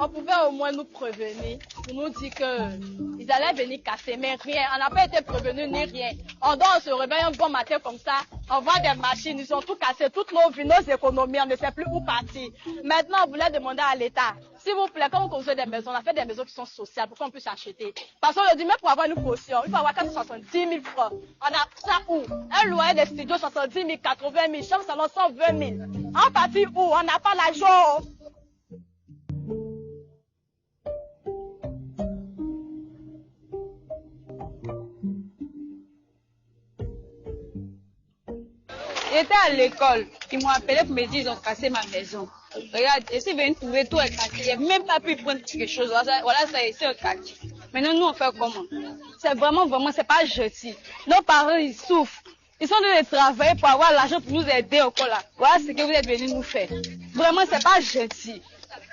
On pouvait au moins nous prévenir pour nous dire qu'ils allaient venir casser, mais rien. On n'a pas été prévenus ni rien. On se réveille un bon matin comme ça, on vend des machines, ils ont tout cassé, toutes nos vies, nos économies, on ne sait plus où partir. Maintenant, on voulait demander à l'État, s'il vous plaît, quand vous construisez des maisons, on a fait des maisons qui sont sociales pour qu'on puisse acheter. Parce qu'on dit, même pour avoir une caution, il faut avoir 470 000 francs. On a ça où? Un loyer de studio, 70 000, 80 000, chambre salon, 120 000. En partie où? On n'a pas l'argent. J'étais à l'école, ils m'ont appelé pour me dire qu'ils ont cassé ma maison. Regarde, je suis venue trouver tout est cassé. Je n'ai même pas pu prendre quelque chose. Voilà, c'est un quartier. Maintenant, nous, on fait comment? C'est vraiment, c'est pas gentil. Nos parents, ils souffrent. Ils sont en train de travailler pour avoir l'argent pour nous aider encore là. Voilà ce que vous êtes venus nous faire. Vraiment, c'est pas gentil.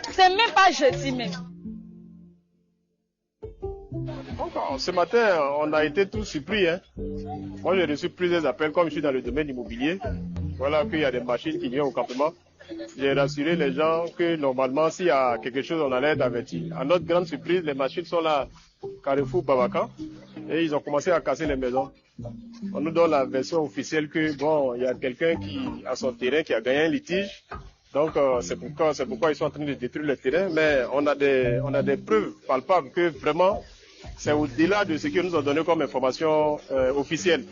C'est même pas gentil, même. Ce matin, on a été tous surpris. Moi, j'ai reçu plusieurs appels, comme je suis dans le domaine immobilier. Voilà qu'il y a des machines qui viennent au campement. J'ai rassuré les gens que normalement, s'il y a quelque chose, on allait être averti. À notre grande surprise, les machines sont là, Carrefour Babacan, et ils ont commencé à casser les maisons. On nous donne la version officielle que, bon, il y a quelqu'un qui a son terrain, qui a gagné un litige. Donc, c'est pourquoi ils sont en train de détruire le terrain. Mais on a des preuves palpables que vraiment, c'est au-delà de ce qu'ils nous ont donné comme information officielle.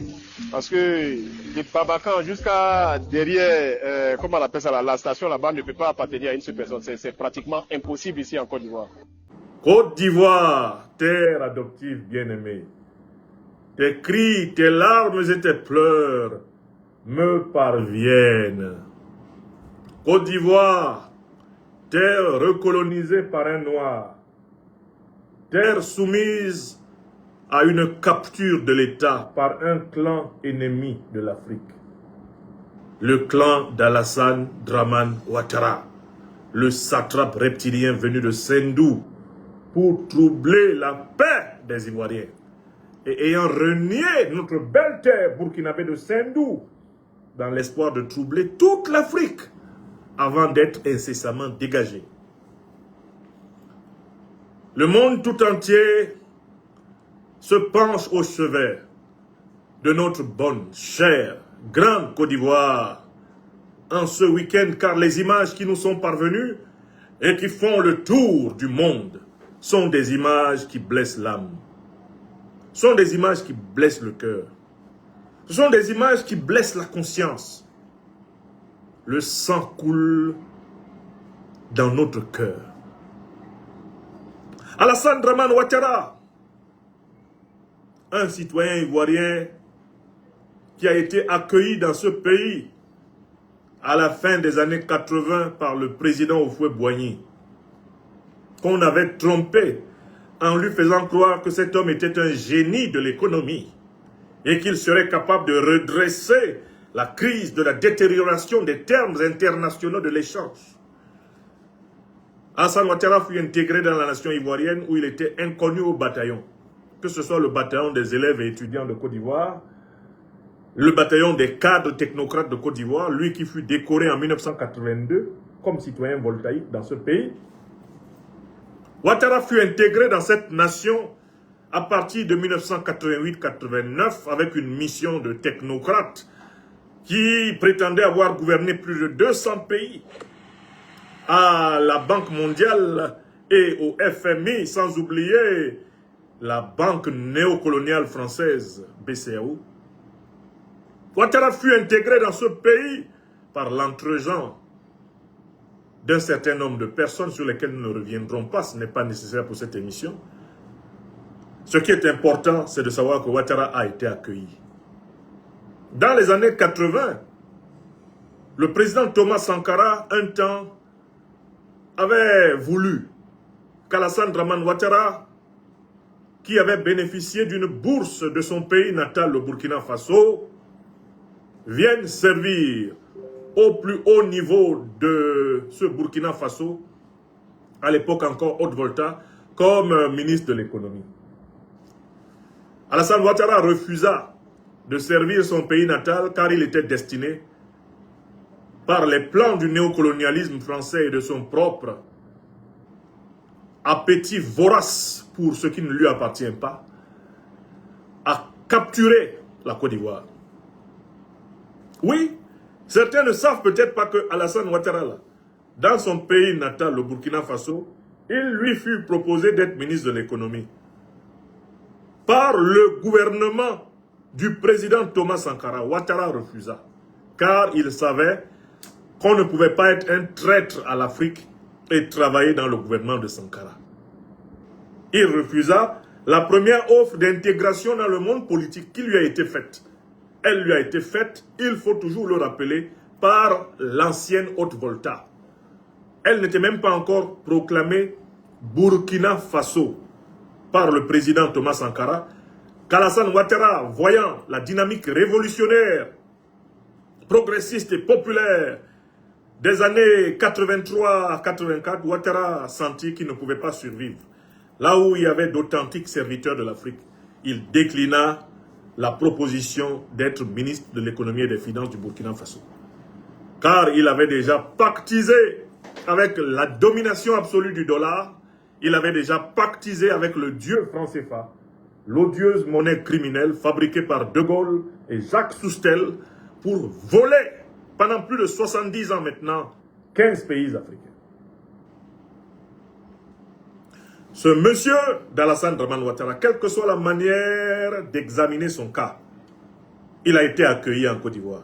Parce que de Babacan jusqu'à derrière, comment on appelle ça, la station là-bas ne peut pas appartenir à une seule personne. C'est pratiquement impossible ici en Côte d'Ivoire. Côte d'Ivoire, terre adoptive bien-aimée, tes cris, tes larmes et tes pleurs me parviennent. Côte d'Ivoire, terre recolonisée par un noir, terre soumise à une capture de l'État par un clan ennemi de l'Afrique. Le clan d'Alassane Dramane Ouattara, le satrape reptilien venu de Sendou pour troubler la paix des Ivoiriens. Et ayant renié notre belle terre burkinabé de Sendou, dans l'espoir de troubler toute l'Afrique, avant d'être incessamment dégagé. Le monde tout entier se penche au chevet de notre bonne, chère, grande Côte d'Ivoire en ce week-end, car les images qui nous sont parvenues et qui font le tour du monde sont des images qui blessent l'âme, sont des images qui blessent le cœur, ce sont des images qui blessent la conscience. Le sang coule dans notre cœur. Alassane Dramane Ouattara, un citoyen ivoirien qui a été accueilli dans ce pays à la fin des années 80 par le président Houphouët-Boigny, qu'on avait trompé en lui faisant croire que cet homme était un génie de l'économie et qu'il serait capable de redresser la crise de la détérioration des termes internationaux de l'échange. Alassane Ouattara fut intégré dans la nation ivoirienne où il était inconnu au bataillon, que ce soit le bataillon des élèves et étudiants de Côte d'Ivoire, le bataillon des cadres technocrates de Côte d'Ivoire, lui qui fut décoré en 1982 comme citoyen voltaïque dans ce pays. Ouattara fut intégré dans cette nation à partir de 1988-89 avec une mission de technocrate qui prétendait avoir gouverné plus de 200 pays à la Banque mondiale et au FMI, sans oublier la Banque néocoloniale française, BCAO. Ouattara fut intégré dans ce pays par l'entregent d'un certain nombre de personnes sur lesquelles nous ne reviendrons pas, ce n'est pas nécessaire pour cette émission. Ce qui est important, c'est de savoir que Ouattara a été accueilli. Dans les années 80, le président Thomas Sankara, un temps, avait voulu qu'Alassane Dramane Ouattara, qui avait bénéficié d'une bourse de son pays natal, le Burkina Faso, vienne servir au plus haut niveau de ce Burkina Faso, à l'époque encore Haute-Volta, comme ministre de l'économie. Alassane Ouattara refusa de servir son pays natal car il était destiné, par les plans du néocolonialisme français et de son propre, appétit vorace pour ce qui ne lui appartient pas, a capturé la Côte d'Ivoire. Oui, certains ne savent peut-être pas que Alassane Ouattara, là, dans son pays natal, le Burkina Faso, il lui fut proposé d'être ministre de l'économie par le gouvernement du président Thomas Sankara. Ouattara refusa, car il savait qu'on ne pouvait pas être un traître à l'Afrique et travailler dans le gouvernement de Sankara. Il refusa la première offre d'intégration dans le monde politique qui lui a été faite. Elle lui a été faite, il faut toujours le rappeler, par l'ancienne Haute-Volta. Elle n'était même pas encore proclamée Burkina Faso par le président Thomas Sankara, qu'Alassane Ouattara, voyant la dynamique révolutionnaire, progressiste et populaire des années 83 à 84, Ouattara sentit qu'il ne pouvait pas survivre. Là où il y avait d'authentiques serviteurs de l'Afrique, il déclina la proposition d'être ministre de l'économie et des finances du Burkina Faso. Car il avait déjà pactisé avec la domination absolue du dollar, il avait déjà pactisé avec le dieu franc CFA, l'odieuse monnaie criminelle fabriquée par De Gaulle et Jacques Soustel pour voler pendant plus de 70 ans maintenant 15 pays africains. Ce monsieur d'Alassane Dramane Ouattara, quelle que soit la manière d'examiner son cas, il a été accueilli en Côte d'Ivoire.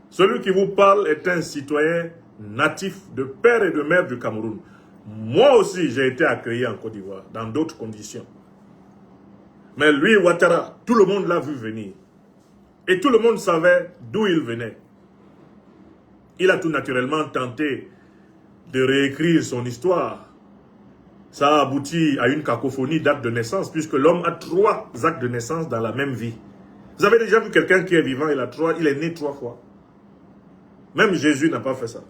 Celui qui vous parle est un citoyen natif de père et de mère du Cameroun. Moi aussi, j'ai été accueilli en Côte d'Ivoire, dans d'autres conditions. Mais lui, Ouattara, tout le monde l'a vu venir. Et tout le monde savait d'où il venait. Il a tout naturellement tenté de réécrire son histoire. Ça a abouti à une cacophonie d'actes de naissance, puisque l'homme a 3 actes de naissance dans la même vie. Vous avez déjà vu quelqu'un qui est vivant, il est né 3 fois. Même Jésus n'a pas fait ça.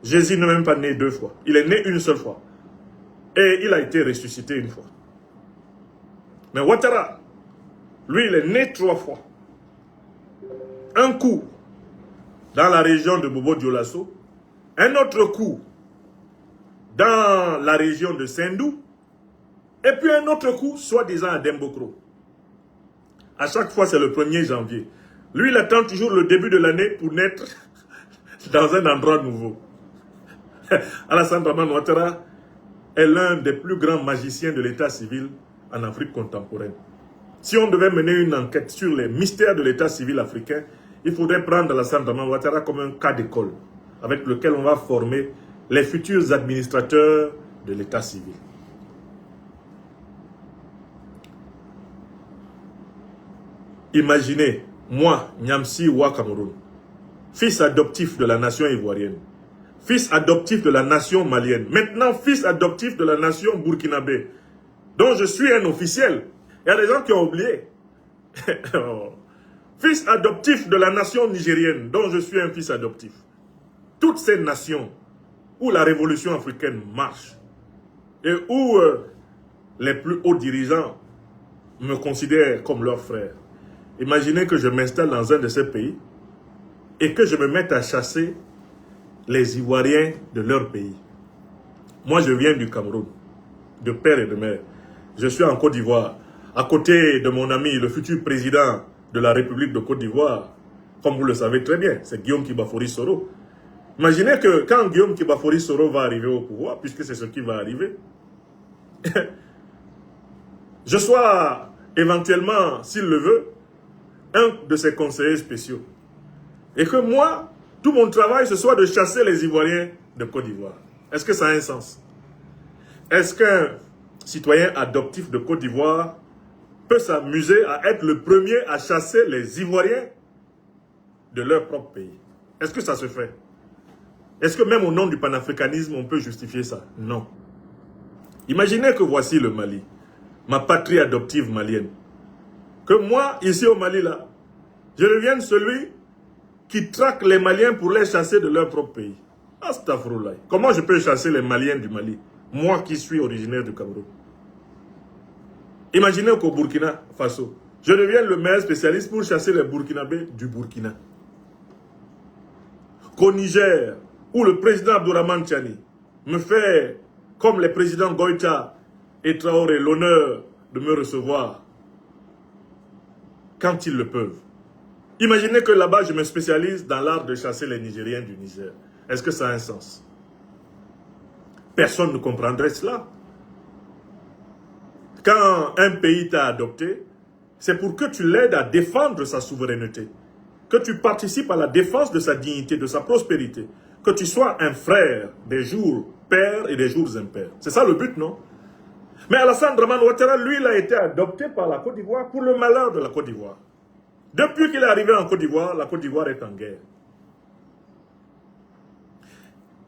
Jésus n'est même pas né 2 fois. Il est né une seule fois. Et il a été ressuscité une fois. Mais Ouattara, lui, il est né 3 fois. Un coup dans la région de Bobo Dioulasso, un autre coup dans la région de Sendou, et puis un autre coup, soi-disant à Dembokro. À chaque fois, c'est le 1er janvier. Lui, il attend toujours le début de l'année pour naître dans un endroit nouveau. Alassane Dramane Ouattara est l'un des plus grands magiciens de l'état civil en Afrique contemporaine. Si on devait mener une enquête sur les mystères de l'état civil africain, il faudrait prendre Alassane Dramane Ouattara comme un cas d'école avec lequel on va former les futurs administrateurs de l'état civil. Imaginez, moi, Nyamsi Wa Cameroun, fils adoptif de la nation ivoirienne, fils adoptif de la nation malienne, maintenant fils adoptif de la nation burkinabé, dont je suis un officiel. Il y a des gens qui ont oublié. Fils adoptif de la nation nigérienne, dont je suis un fils adoptif. Toutes ces nations où la révolution africaine marche et où les plus hauts dirigeants me considèrent comme leur frère. Imaginez que je m'installe dans un de ces pays et que je me mette à chasser les Ivoiriens de leur pays. Moi, je viens du Cameroun, de père et de mère. Je suis en Côte d'Ivoire, à côté de mon ami, le futur président de la République de Côte d'Ivoire. Comme vous le savez très bien, c'est Guillaume Kibafori Soro. Imaginez que quand Guillaume Kibafori Soro va arriver au pouvoir, puisque c'est ce qui va arriver, je sois éventuellement, s'il le veut, un de ses conseillers spéciaux. Et que moi, tout mon travail, ce soit de chasser les Ivoiriens de Côte d'Ivoire. Est-ce que ça a un sens? Est-ce qu'un citoyen adoptif de Côte d'Ivoire peut s'amuser à être le premier à chasser les Ivoiriens de leur propre pays? Est-ce que ça se fait? Est-ce que même au nom du panafricanisme, on peut justifier ça? Non. Imaginez que voici le Mali, ma patrie adoptive malienne. Que moi, ici au Mali, là, je devienne celui qui traque les Maliens pour les chasser de leur propre pays. Astaghfirullah. Comment je peux chasser les Maliens du Mali? Moi qui suis originaire du Cameroun. Imaginez qu'au Burkina Faso, je devienne le meilleur spécialiste pour chasser les Burkinabés du Burkina. Qu'au Niger, où le président Abdourahmane Tchani me fait comme les présidents Goïta et Traoré, l'honneur de me recevoir quand ils le peuvent. Imaginez que là-bas, je me spécialise dans l'art de chasser les Nigériens du Niger. Est-ce que ça a un sens? Personne ne comprendrait cela. Quand un pays t'a adopté, c'est pour que tu l'aides à défendre sa souveraineté, que tu participes à la défense de sa dignité, de sa prospérité, que tu sois un frère des jours pairs et des jours impairs. C'est ça le but, non? Mais Alassane Dramane Ouattara, lui, il a été adopté par la Côte d'Ivoire pour le malheur de la Côte d'Ivoire. Depuis qu'il est arrivé en Côte d'Ivoire, la Côte d'Ivoire est en guerre.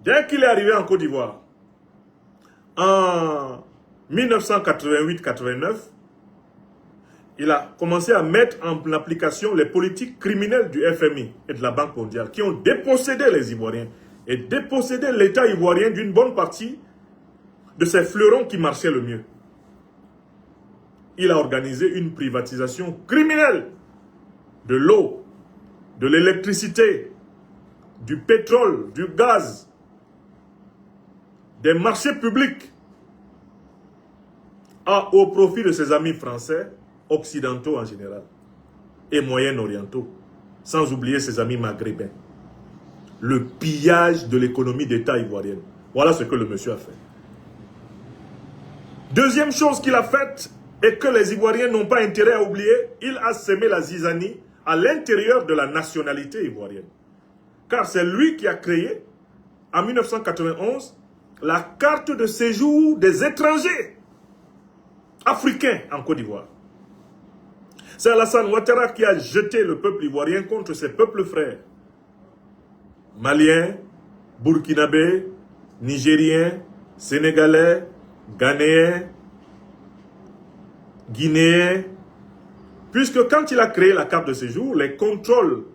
Dès qu'il est arrivé en Côte d'Ivoire, en 1988-89, il a commencé à mettre en application les politiques criminelles du FMI et de la Banque mondiale qui ont dépossédé les Ivoiriens et dépossédé l'État ivoirien d'une bonne partie de ces fleurons qui marchaient le mieux. Il a organisé une privatisation criminelle de l'eau, de l'électricité, du pétrole, du gaz, des marchés publics au profit de ses amis français, occidentaux en général, et moyen-orientaux, sans oublier ses amis maghrébins. Le pillage de l'économie d'État ivoirienne. Voilà ce que le monsieur a fait. Deuxième chose qu'il a faite, et que les Ivoiriens n'ont pas intérêt à oublier, il a semé la zizanie à l'intérieur de la nationalité ivoirienne. Car c'est lui qui a créé, en 1991, la carte de séjour des étrangers africains en Côte d'Ivoire. C'est Alassane Ouattara qui a jeté le peuple ivoirien contre ses peuples frères. Maliens, Burkinabés, Nigériens, Sénégalais, Ghanéens, Guinéens. Puisque quand il a créé la carte de séjour, les contrôles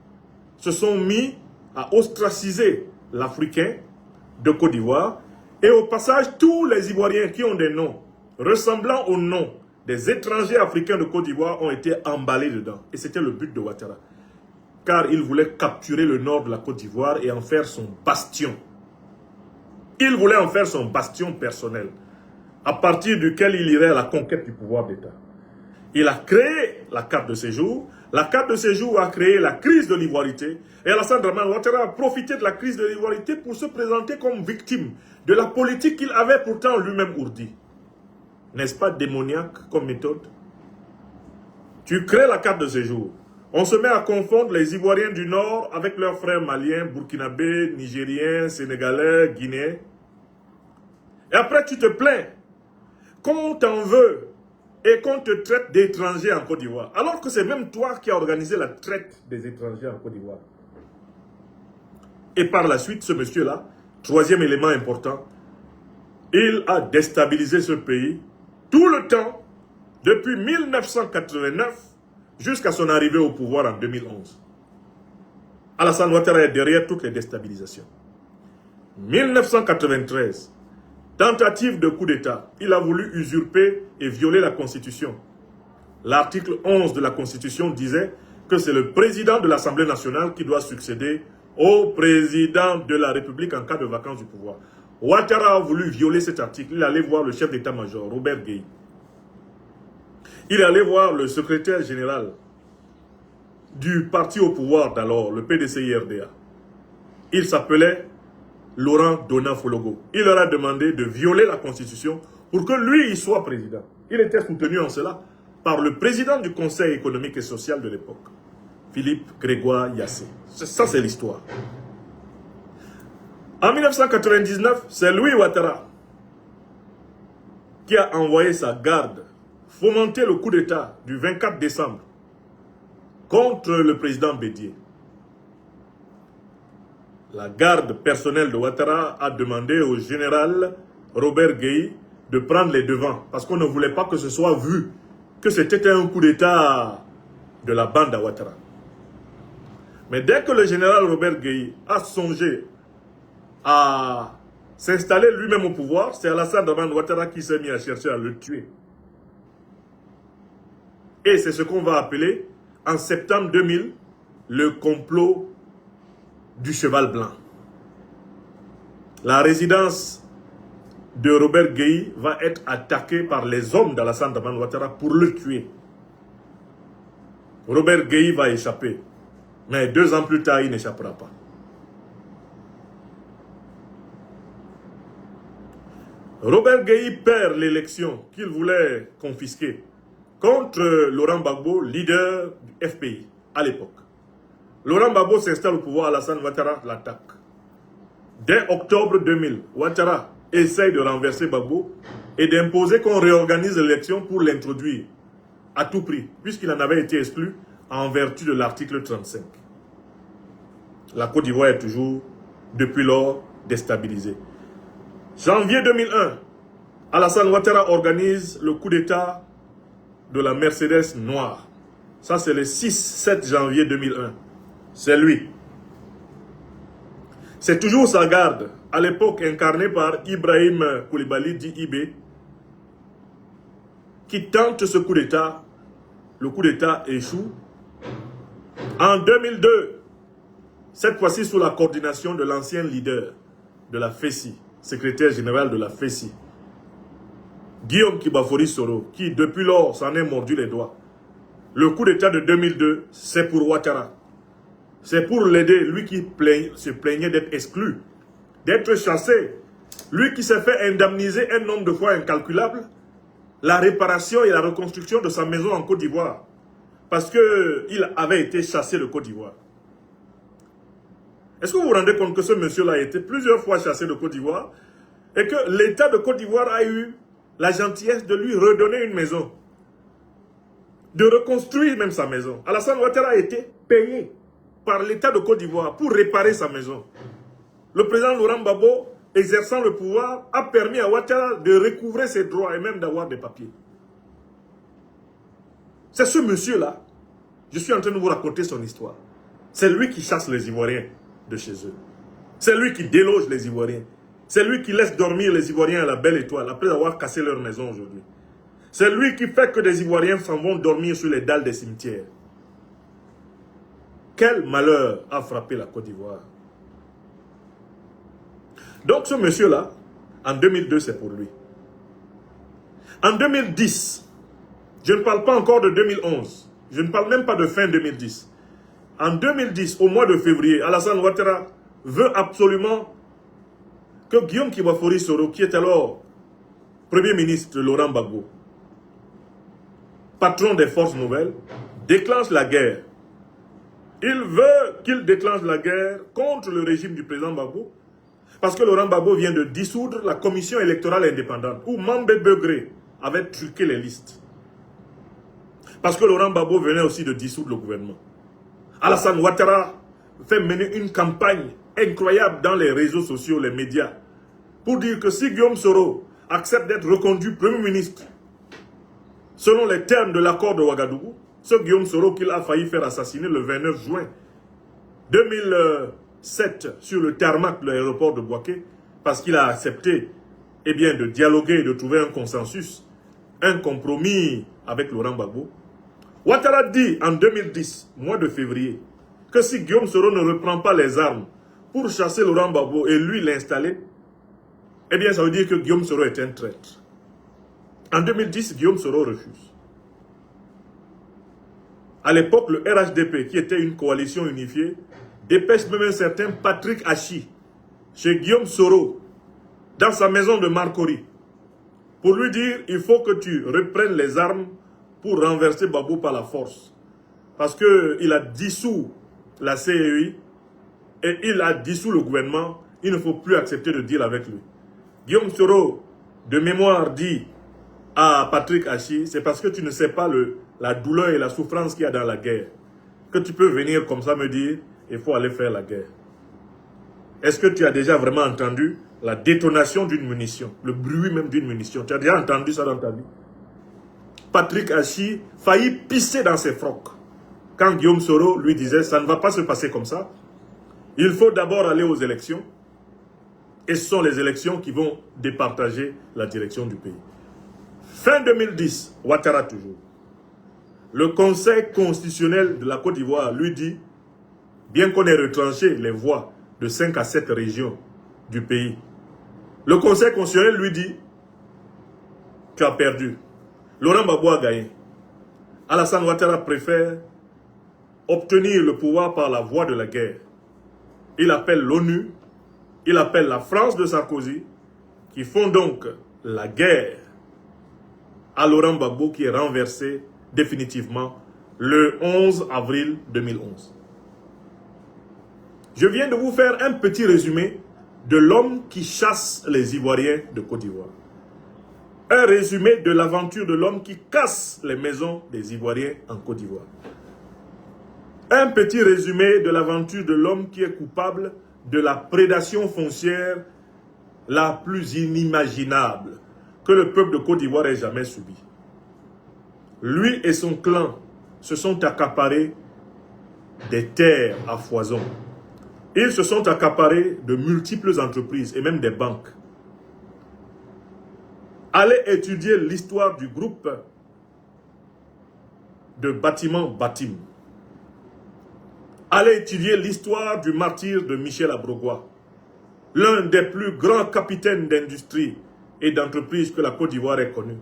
se sont mis à ostraciser l'Africain de Côte d'Ivoire. Et au passage, tous les Ivoiriens qui ont des noms ressemblant aux noms des étrangers africains de Côte d'Ivoire ont été emballés dedans. Et c'était le but de Ouattara. Car il voulait capturer le nord de la Côte d'Ivoire et en faire son bastion. Il voulait en faire son bastion personnel, à partir duquel il irait à la conquête du pouvoir d'État. Il a créé la carte de séjour. La carte de séjour a créé la crise de l'ivoirité. Et Alassane Dramane Ouattara a profité de la crise de l'ivoirité pour se présenter comme victime de la politique qu'il avait pourtant lui-même ourdie. N'est-ce pas démoniaque comme méthode? Tu crées la carte de séjour. On se met à confondre les Ivoiriens du Nord avec leurs frères maliens, burkinabés, nigériens, sénégalais, guinéens. Et après tu te plains qu'on t'en veut et qu'on te traite d'étranger en Côte d'Ivoire. Alors que c'est même toi qui as organisé la traite des étrangers en Côte d'Ivoire. Et par la suite, ce monsieur-là, troisième élément important, il a déstabilisé ce pays tout le temps, depuis 1989 jusqu'à son arrivée au pouvoir en 2011. Alassane Ouattara est derrière toutes les déstabilisations. 1993, tentative de coup d'État. Il a voulu usurper et violer la Constitution. L'article 11 de la Constitution disait que c'est le président de l'Assemblée nationale qui doit succéder au président de la République en cas de vacance du pouvoir. Ouattara a voulu violer cet article. Il allait voir le chef d'état-major, Robert Gueye. Il allait voir le secrétaire général du parti au pouvoir d'alors, le PDCI-RDA. Il s'appelait Laurent Dona-Fologo. Il leur a demandé de violer la Constitution pour que lui, il soit président. Il était soutenu en cela par le président du Conseil économique et social de l'époque, Philippe Grégoire Yassé. Ça, c'est l'histoire. En 1999, c'est Louis Ouattara qui a envoyé sa garde fomenter le coup d'État du 24 décembre contre le président Bédié. La garde personnelle de Ouattara a demandé au général Robert Gueye de prendre les devants parce qu'on ne voulait pas que ce soit vu que c'était un coup d'État de la bande à Ouattara. Mais dès que le général Robert Gueye a songé à s'installer lui-même au pouvoir, c'est Alassane Dramane Ouattara qui s'est mis à chercher à le tuer. Et c'est ce qu'on va appeler, en septembre 2000, le complot du cheval blanc. La résidence de Robert Gueye va être attaqué par les hommes d'Alassane Dramane Ouattara pour le tuer. Robert Gueye va échapper. Mais 2 ans plus tard, il n'échappera pas. Robert Gueye perd l'élection qu'il voulait confisquer contre Laurent Gbagbo, leader du FPI à l'époque. Laurent Gbagbo s'installe au pouvoir, Alassane Ouattara l'attaque. Dès octobre 2000, Ouattara essaye de renverser Gbagbo et d'imposer qu'on réorganise l'élection pour l'introduire à tout prix, puisqu'il en avait été exclu en vertu de l'article 35. La Côte d'Ivoire est toujours, depuis lors, déstabilisée. Janvier 2001, Alassane Ouattara organise le coup d'État de la Mercedes noire. Ça, c'est le 6-7 janvier 2001. C'est lui. C'est toujours sa garde, à l'époque incarnée par Ibrahim Koulibaly, dit IB, qui tente ce coup d'État. Le coup d'État échoue. En 2002, cette fois-ci sous la coordination de l'ancien leader de la FESI, secrétaire général de la FESI, Guillaume Kibafori Soro, qui depuis lors s'en est mordu les doigts. Le coup d'État de 2002, c'est pour Ouattara. C'est pour l'aider, lui qui se plaignait d'être exclu, d'être chassé. Lui qui s'est fait indemniser un nombre de fois incalculable, la réparation et la reconstruction de sa maison en Côte d'Ivoire. Parce qu'il avait été chassé de Côte d'Ivoire. Est-ce que vous vous rendez compte que ce monsieur-là a été plusieurs fois chassé de Côte d'Ivoire et que l'État de Côte d'Ivoire a eu la gentillesse de lui redonner une maison, de reconstruire même sa maison. Alassane Ouattara a été payé par l'État de Côte d'Ivoire pour réparer sa maison. Le président Laurent Gbagbo, exerçant le pouvoir, a permis à Ouattara de recouvrer ses droits et même d'avoir des papiers. C'est ce monsieur-là, je suis en train de vous raconter son histoire. C'est lui qui chasse les Ivoiriens de chez eux. C'est lui qui déloge les Ivoiriens. C'est lui qui laisse dormir les Ivoiriens à la belle étoile après avoir cassé leur maison aujourd'hui. C'est lui qui fait que des Ivoiriens s'en vont dormir sur les dalles des cimetières. Quel malheur a frappé la Côte d'Ivoire. Donc ce monsieur-là, en 2002, c'est pour lui. En 2010, je ne parle pas encore de 2011, je ne parle même pas de fin 2010. En 2010, au mois de février, Alassane Ouattara veut absolument que Guillaume Kibafori Soro, qui est alors Premier ministre de Laurent Gbagbo, patron des forces nouvelles, déclenche la guerre. Il veut qu'il déclenche la guerre contre le régime du président Gbagbo, parce que Laurent Gbagbo vient de dissoudre la commission électorale indépendante, où Mambé Begré avait truqué les listes. Parce que Laurent Gbagbo venait aussi de dissoudre le gouvernement. Alassane Ouattara fait mener une campagne incroyable dans les réseaux sociaux, les médias, pour dire que si Guillaume Soro accepte d'être reconduit Premier ministre, selon les termes de l'accord de Ouagadougou, ce Guillaume Soro qu'il a failli faire assassiner le 29 juin 2007 sur le tarmac de l'aéroport de Bouaké, parce qu'il a accepté de dialoguer et de trouver un consensus, un compromis avec Laurent Gbagbo. Ouattara dit en 2010, mois de février, que si Guillaume Soro ne reprend pas les armes pour chasser Laurent Gbagbo et lui l'installer, ça veut dire que Guillaume Soro est un traître. En 2010, Guillaume Soro refuse. À l'époque, le RHDP, qui était une coalition unifiée, dépêche même un certain Patrick Hachi chez Guillaume Soro, dans sa maison de Marcory, pour lui dire il faut que tu reprennes les armes pour renverser Gbagbo par la force. Parce qu'il a dissous la CEI et il a dissous le gouvernement. Il ne faut plus accepter de deal avec lui. Guillaume Soro, de mémoire, dit à Patrick Hachi, c'est parce que tu ne sais pas la douleur et la souffrance qu'il y a dans la guerre, que tu peux venir comme ça me dire, il faut aller faire la guerre. Est-ce que tu as déjà vraiment entendu la détonation d'une munition, le bruit même d'une munition? Tu as déjà entendu ça dans ta vie? Patrick Hachi faillit pisser dans ses frocs quand Guillaume Soro lui disait, ça ne va pas se passer comme ça. Il faut d'abord aller aux élections. Et ce sont les élections qui vont départager la direction du pays. Fin 2010, Ouattara toujours. Le Conseil constitutionnel de la Côte d'Ivoire lui dit, bien qu'on ait retranché les voix de 5 à 7 régions du pays, Le Conseil constitutionnel lui dit, tu as perdu. Laurent Gbagbo a gagné. Alassane Ouattara préfère obtenir le pouvoir par la voie de la guerre. Il appelle l'ONU, il appelle la France de Sarkozy, qui font donc la guerre à Laurent Gbagbo, qui est renversé définitivement le 11 avril 2011. Je viens de vous faire un petit résumé de l'homme qui chasse les Ivoiriens de Côte d'Ivoire. Un résumé de l'aventure de l'homme qui casse les maisons des Ivoiriens en Côte d'Ivoire. Un petit résumé de l'aventure de l'homme qui est coupable de la prédation foncière la plus inimaginable que le peuple de Côte d'Ivoire ait jamais subie. Lui et son clan se sont accaparés des terres à foison. Ils se sont accaparés de multiples entreprises et même des banques. Allez étudier l'histoire du groupe de bâtiments Batim. Allez étudier l'histoire du martyr de Michel Abrogua, l'un des plus grands capitaines d'industrie et d'entreprise que la Côte d'Ivoire ait connu,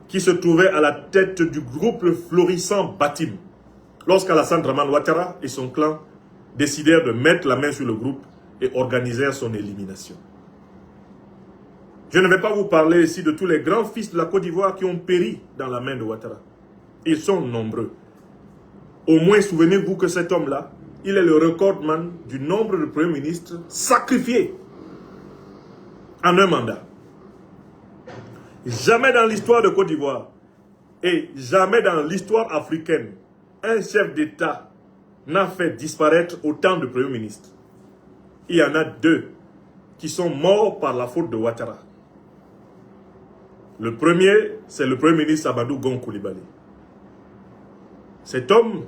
qui se trouvait à la tête du groupe florissant Batim, lorsqu'Alassane Dramane Ouattara et son clan décidèrent de mettre la main sur le groupe et organisèrent son élimination. Je ne vais pas vous parler ici de tous les grands fils de la Côte d'Ivoire qui ont péri dans la main de Ouattara. Ils sont nombreux. Au moins, souvenez-vous que cet homme-là, il est le recordman du nombre de premiers ministres sacrifiés en un mandat. Jamais dans l'histoire de Côte d'Ivoire et jamais dans l'histoire africaine, un chef d'État n'a fait disparaître autant de premiers ministres. Il y en a 2 qui sont morts par la faute de Ouattara. Le premier, c'est le premier ministre Amadou Gon Coulibaly. Cet homme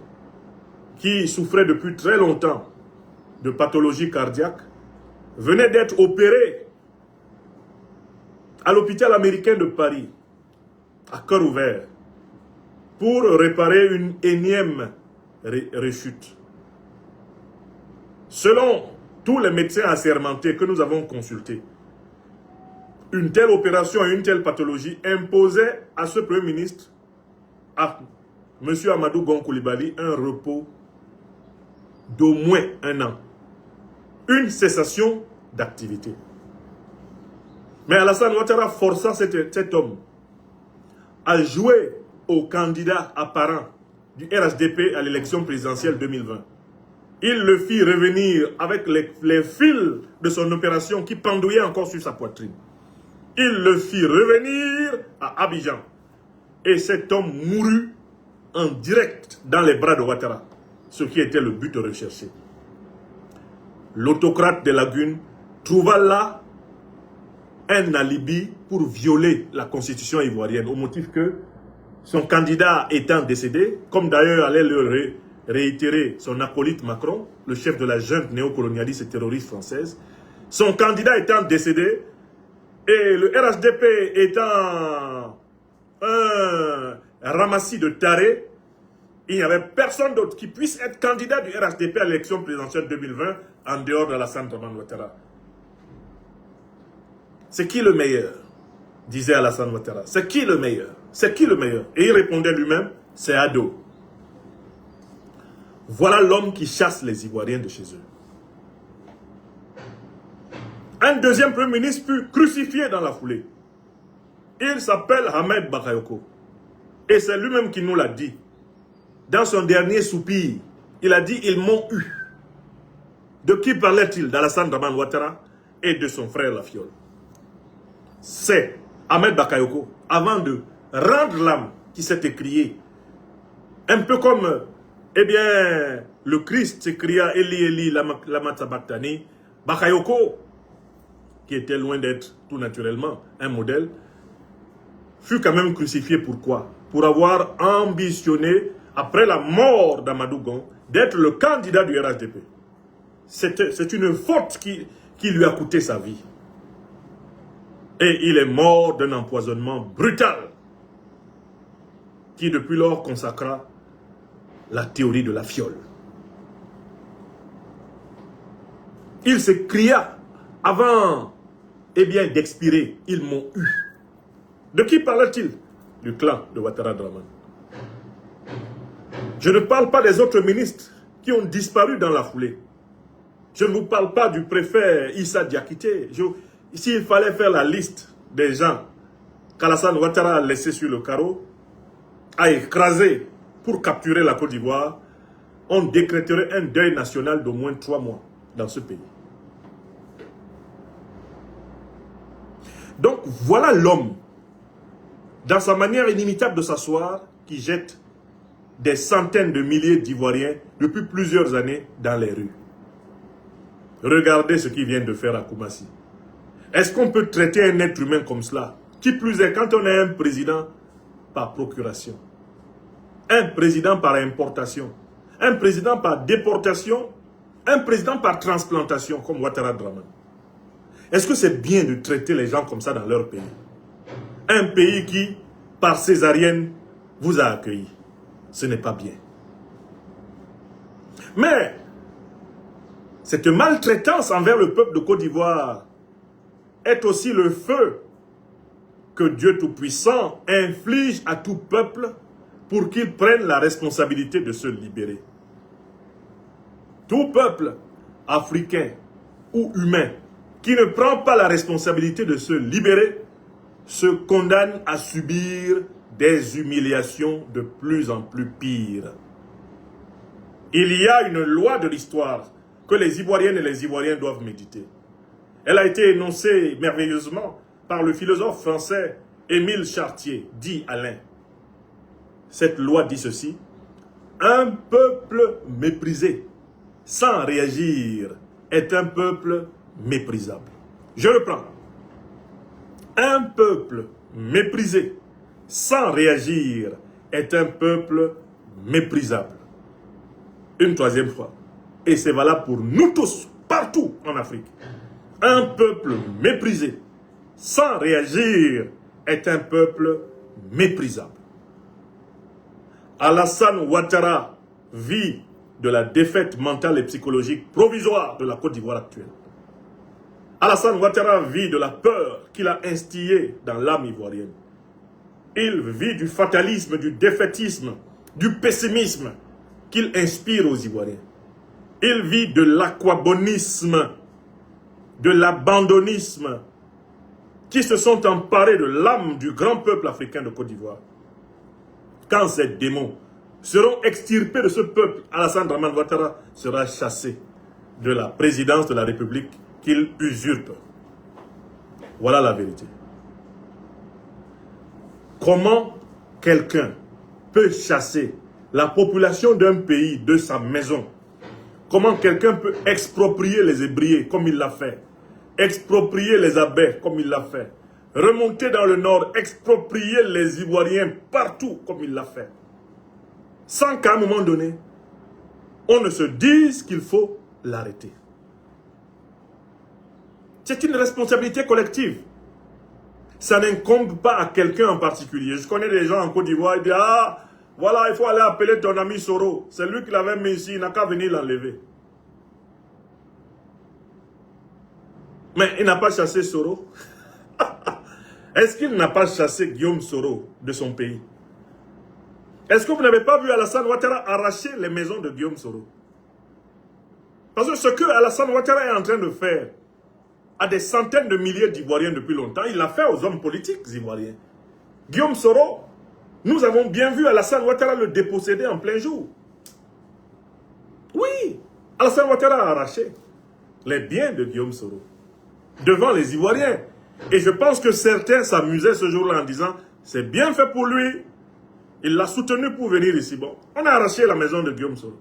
qui souffrait depuis très longtemps de pathologie cardiaque venait d'être opéré à l'hôpital américain de Paris, à cœur ouvert, pour réparer une énième rechute. Selon tous les médecins assermentés que nous avons consultés, une telle opération et une telle pathologie imposait à ce Premier ministre, à M. Amadou Gon Coulibaly, un repos d'au moins 1 an. Une cessation d'activité. Mais Alassane Ouattara força cet homme à jouer au candidat apparent du RHDP à l'élection présidentielle 2020. Il le fit revenir avec les fils de son opération qui pendouillaient encore sur sa poitrine. Il le fit revenir à Abidjan. Et cet homme mourut en direct dans les bras de Ouattara, ce qui était le but recherché. L'autocrate des lagunes trouva là un alibi pour violer la constitution ivoirienne, au motif que son candidat étant décédé, comme d'ailleurs allait le réitérer son acolyte Macron, le chef de la junte néocolonialiste et terroriste française, son candidat étant décédé, et le RHDP étant un ramassis de tarés, il n'y avait personne d'autre qui puisse être candidat du RHDP à l'élection présidentielle 2020 en dehors de Alassane Dramane Ouattara. C'est qui le meilleur? Disait Alassane Ouattara. C'est qui le meilleur? C'est qui le meilleur? Et il répondait lui-même, c'est Ado. Voilà l'homme qui chasse les Ivoiriens de chez eux. Un deuxième premier ministre fut crucifié dans la foulée. Il s'appelle Ahmed Bakayoko. Et c'est lui-même qui nous l'a dit. Dans son dernier soupir, il a dit « Ils m'ont eu ». De qui parlait-il? D'Alassane Dramane Ouattara et de son frère Lafiole. C'est Ahmed Bakayoko, avant de rendre l'âme, qui s'est écrié. Un peu comme, eh bien, le Christ s'écria « Eli, Eli, lama sabachthani ». Bakayoko, qui était loin d'être tout naturellement un modèle, fut quand même crucifié. Pourquoi? Pour avoir ambitionné, après la mort d'Amadou Gon, d'être le candidat du RHDP. C'est une faute qui lui a coûté sa vie. Et il est mort d'un empoisonnement brutal qui depuis lors consacra la théorie de la fiole. Il s'écria avant eh bien, d'expirer. Ils m'ont eu. De qui parlait-il? Du clan de Ouattara Draman. Je ne parle pas des autres ministres qui ont disparu dans la foulée. Je ne vous parle pas du préfet Issa Diakité. S'il fallait faire la liste des gens qu'Alassane Ouattara a laissés sur le carreau, a écrasé pour capturer la Côte d'Ivoire, on décréterait un deuil national d'au moins 3 mois dans ce pays. Donc voilà l'homme, dans sa manière inimitable de s'asseoir, qui jette des centaines de milliers d'Ivoiriens depuis plusieurs années dans les rues. Regardez ce qu'il vient de faire à Koumassi. Est-ce qu'on peut traiter un être humain comme cela? Qui plus est quand on a un président par procuration, un président par importation, un président par déportation, un président par transplantation comme Ouattara Draman. Est-ce que c'est bien de traiter les gens comme ça dans leur pays? Un pays qui, par césarienne, vous a accueilli. Ce n'est pas bien. Mais, cette maltraitance envers le peuple de Côte d'Ivoire est aussi le feu que Dieu Tout-Puissant inflige à tout peuple pour qu'il prenne la responsabilité de se libérer. Tout peuple africain ou humain qui ne prend pas la responsabilité de se libérer se condamne à subir des humiliations de plus en plus pires. Il y a une loi de l'histoire que les Ivoiriennes et les Ivoiriens doivent méditer. Elle a été énoncée merveilleusement par le philosophe français Émile Chartier, dit Alain. Cette loi dit ceci: un peuple méprisé sans réagir est un peuple méprisable. Je reprends. Un peuple méprisé sans réagir est un peuple méprisable. Une troisième fois. Et c'est valable pour nous tous, partout en Afrique. Un peuple méprisé sans réagir est un peuple méprisable. Alassane Ouattara vit de la défaite mentale et psychologique provisoire de la Côte d'Ivoire actuelle. Alassane Ouattara vit de la peur qu'il a instillée dans l'âme ivoirienne. Il vit du fatalisme, du défaitisme, du pessimisme qu'il inspire aux Ivoiriens. Il vit de l'aquabonisme, de l'abandonnisme qui se sont emparés de l'âme du grand peuple africain de Côte d'Ivoire. Quand ces démons seront extirpés de ce peuple, Alassane Draman Ouattara sera chassé de la présidence de la République qu'il usurpe. Voilà la vérité. Comment quelqu'un peut chasser la population d'un pays de sa maison? Comment quelqu'un peut exproprier les Hébriers comme il l'a fait? Exproprier les Abais comme il l'a fait? Remonter dans le nord, exproprier les Ivoiriens partout comme il l'a fait? Sans qu'à un moment donné, on ne se dise qu'il faut l'arrêter. C'est une responsabilité collective. Ça n'incombe pas à quelqu'un en particulier. Je connais des gens en Côte d'Ivoire qui disent: ah, voilà, il faut aller appeler ton ami Soro. C'est lui qui l'avait mis ici, il n'a qu'à venir l'enlever. Mais il n'a pas chassé Soro. Est-ce qu'il n'a pas chassé Guillaume Soro de son pays? Est-ce que vous n'avez pas vu Alassane Ouattara arracher les maisons de Guillaume Soro? Parce que ce que Alassane Ouattara est en train de faire à des centaines de milliers d'Ivoiriens depuis longtemps, il l'a fait aux hommes politiques ivoiriens. Guillaume Soro, nous avons bien vu Alassane Ouattara le déposséder en plein jour. Oui, Alassane Ouattara a arraché les biens de Guillaume Soro devant les Ivoiriens. Et je pense que certains s'amusaient ce jour-là en disant: c'est bien fait pour lui, il l'a soutenu pour venir ici. Bon, on a arraché la maison de Guillaume Soro.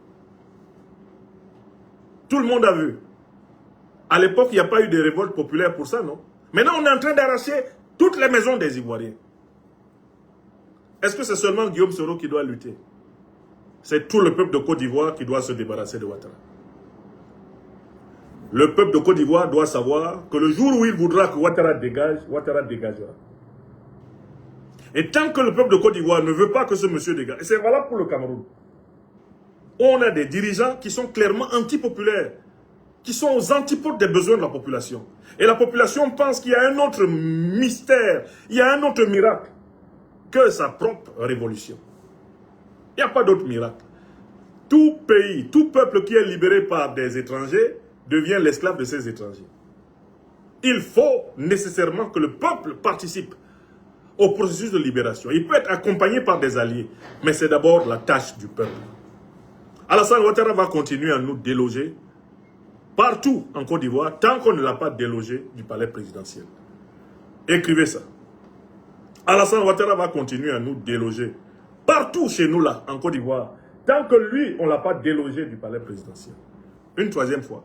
Tout le monde a vu. À l'époque, il n'y a pas eu de révolte populaire pour ça, non? Maintenant, on est en train d'arracher toutes les maisons des Ivoiriens. Est-ce que c'est seulement Guillaume Soro qui doit lutter? C'est tout le peuple de Côte d'Ivoire qui doit se débarrasser de Ouattara. Le peuple de Côte d'Ivoire doit savoir que le jour où il voudra que Ouattara dégage, Ouattara dégagera. Et tant que le peuple de Côte d'Ivoire ne veut pas que ce monsieur dégage, et c'est valable pour le Cameroun, on a des dirigeants qui sont clairement antipopulaires. qui sont aux antipodes des besoins de la population. Et la population pense qu'il y a un autre mystère, il y a un autre miracle que sa propre révolution. Il n'y a pas d'autre miracle. Tout pays, tout peuple qui est libéré par des étrangers devient l'esclave de ces étrangers. Il faut nécessairement que le peuple participe au processus de libération. Il peut être accompagné par des alliés, mais c'est d'abord la tâche du peuple. Alassane Ouattara va continuer à nous déloger partout en Côte d'Ivoire tant qu'on ne l'a pas délogé du palais présidentiel. Écrivez ça. Alassane Ouattara va continuer à nous déloger partout chez nous là, en Côte d'Ivoire, tant que lui, on ne l'a pas délogé du palais présidentiel. Une troisième fois.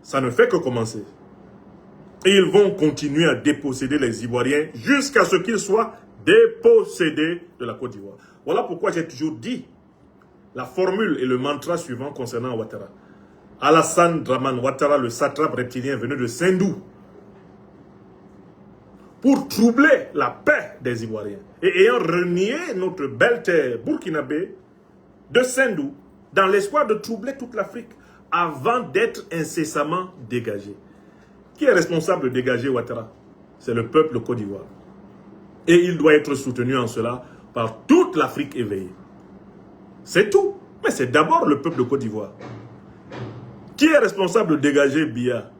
Ça ne fait que commencer. Et ils vont continuer à déposséder les Ivoiriens jusqu'à ce qu'ils soient dépossédés de la Côte d'Ivoire. Voilà pourquoi j'ai toujours dit la formule et le mantra suivant concernant Ouattara. Alassane Dramane Ouattara, le satrape reptilien venu de Sendou, pour troubler la paix des Ivoiriens. Et ayant renié notre belle terre burkinabé de Sendou, dans l'espoir de troubler toute l'Afrique, avant d'être incessamment dégagé. Qui est responsable de dégager Ouattara? C'est le peuple Côte d'Ivoire. Et il doit être soutenu en cela par toute l'Afrique éveillée. C'est tout. Mais c'est d'abord le peuple de Côte d'Ivoire. Qui est responsable de dégager Biya?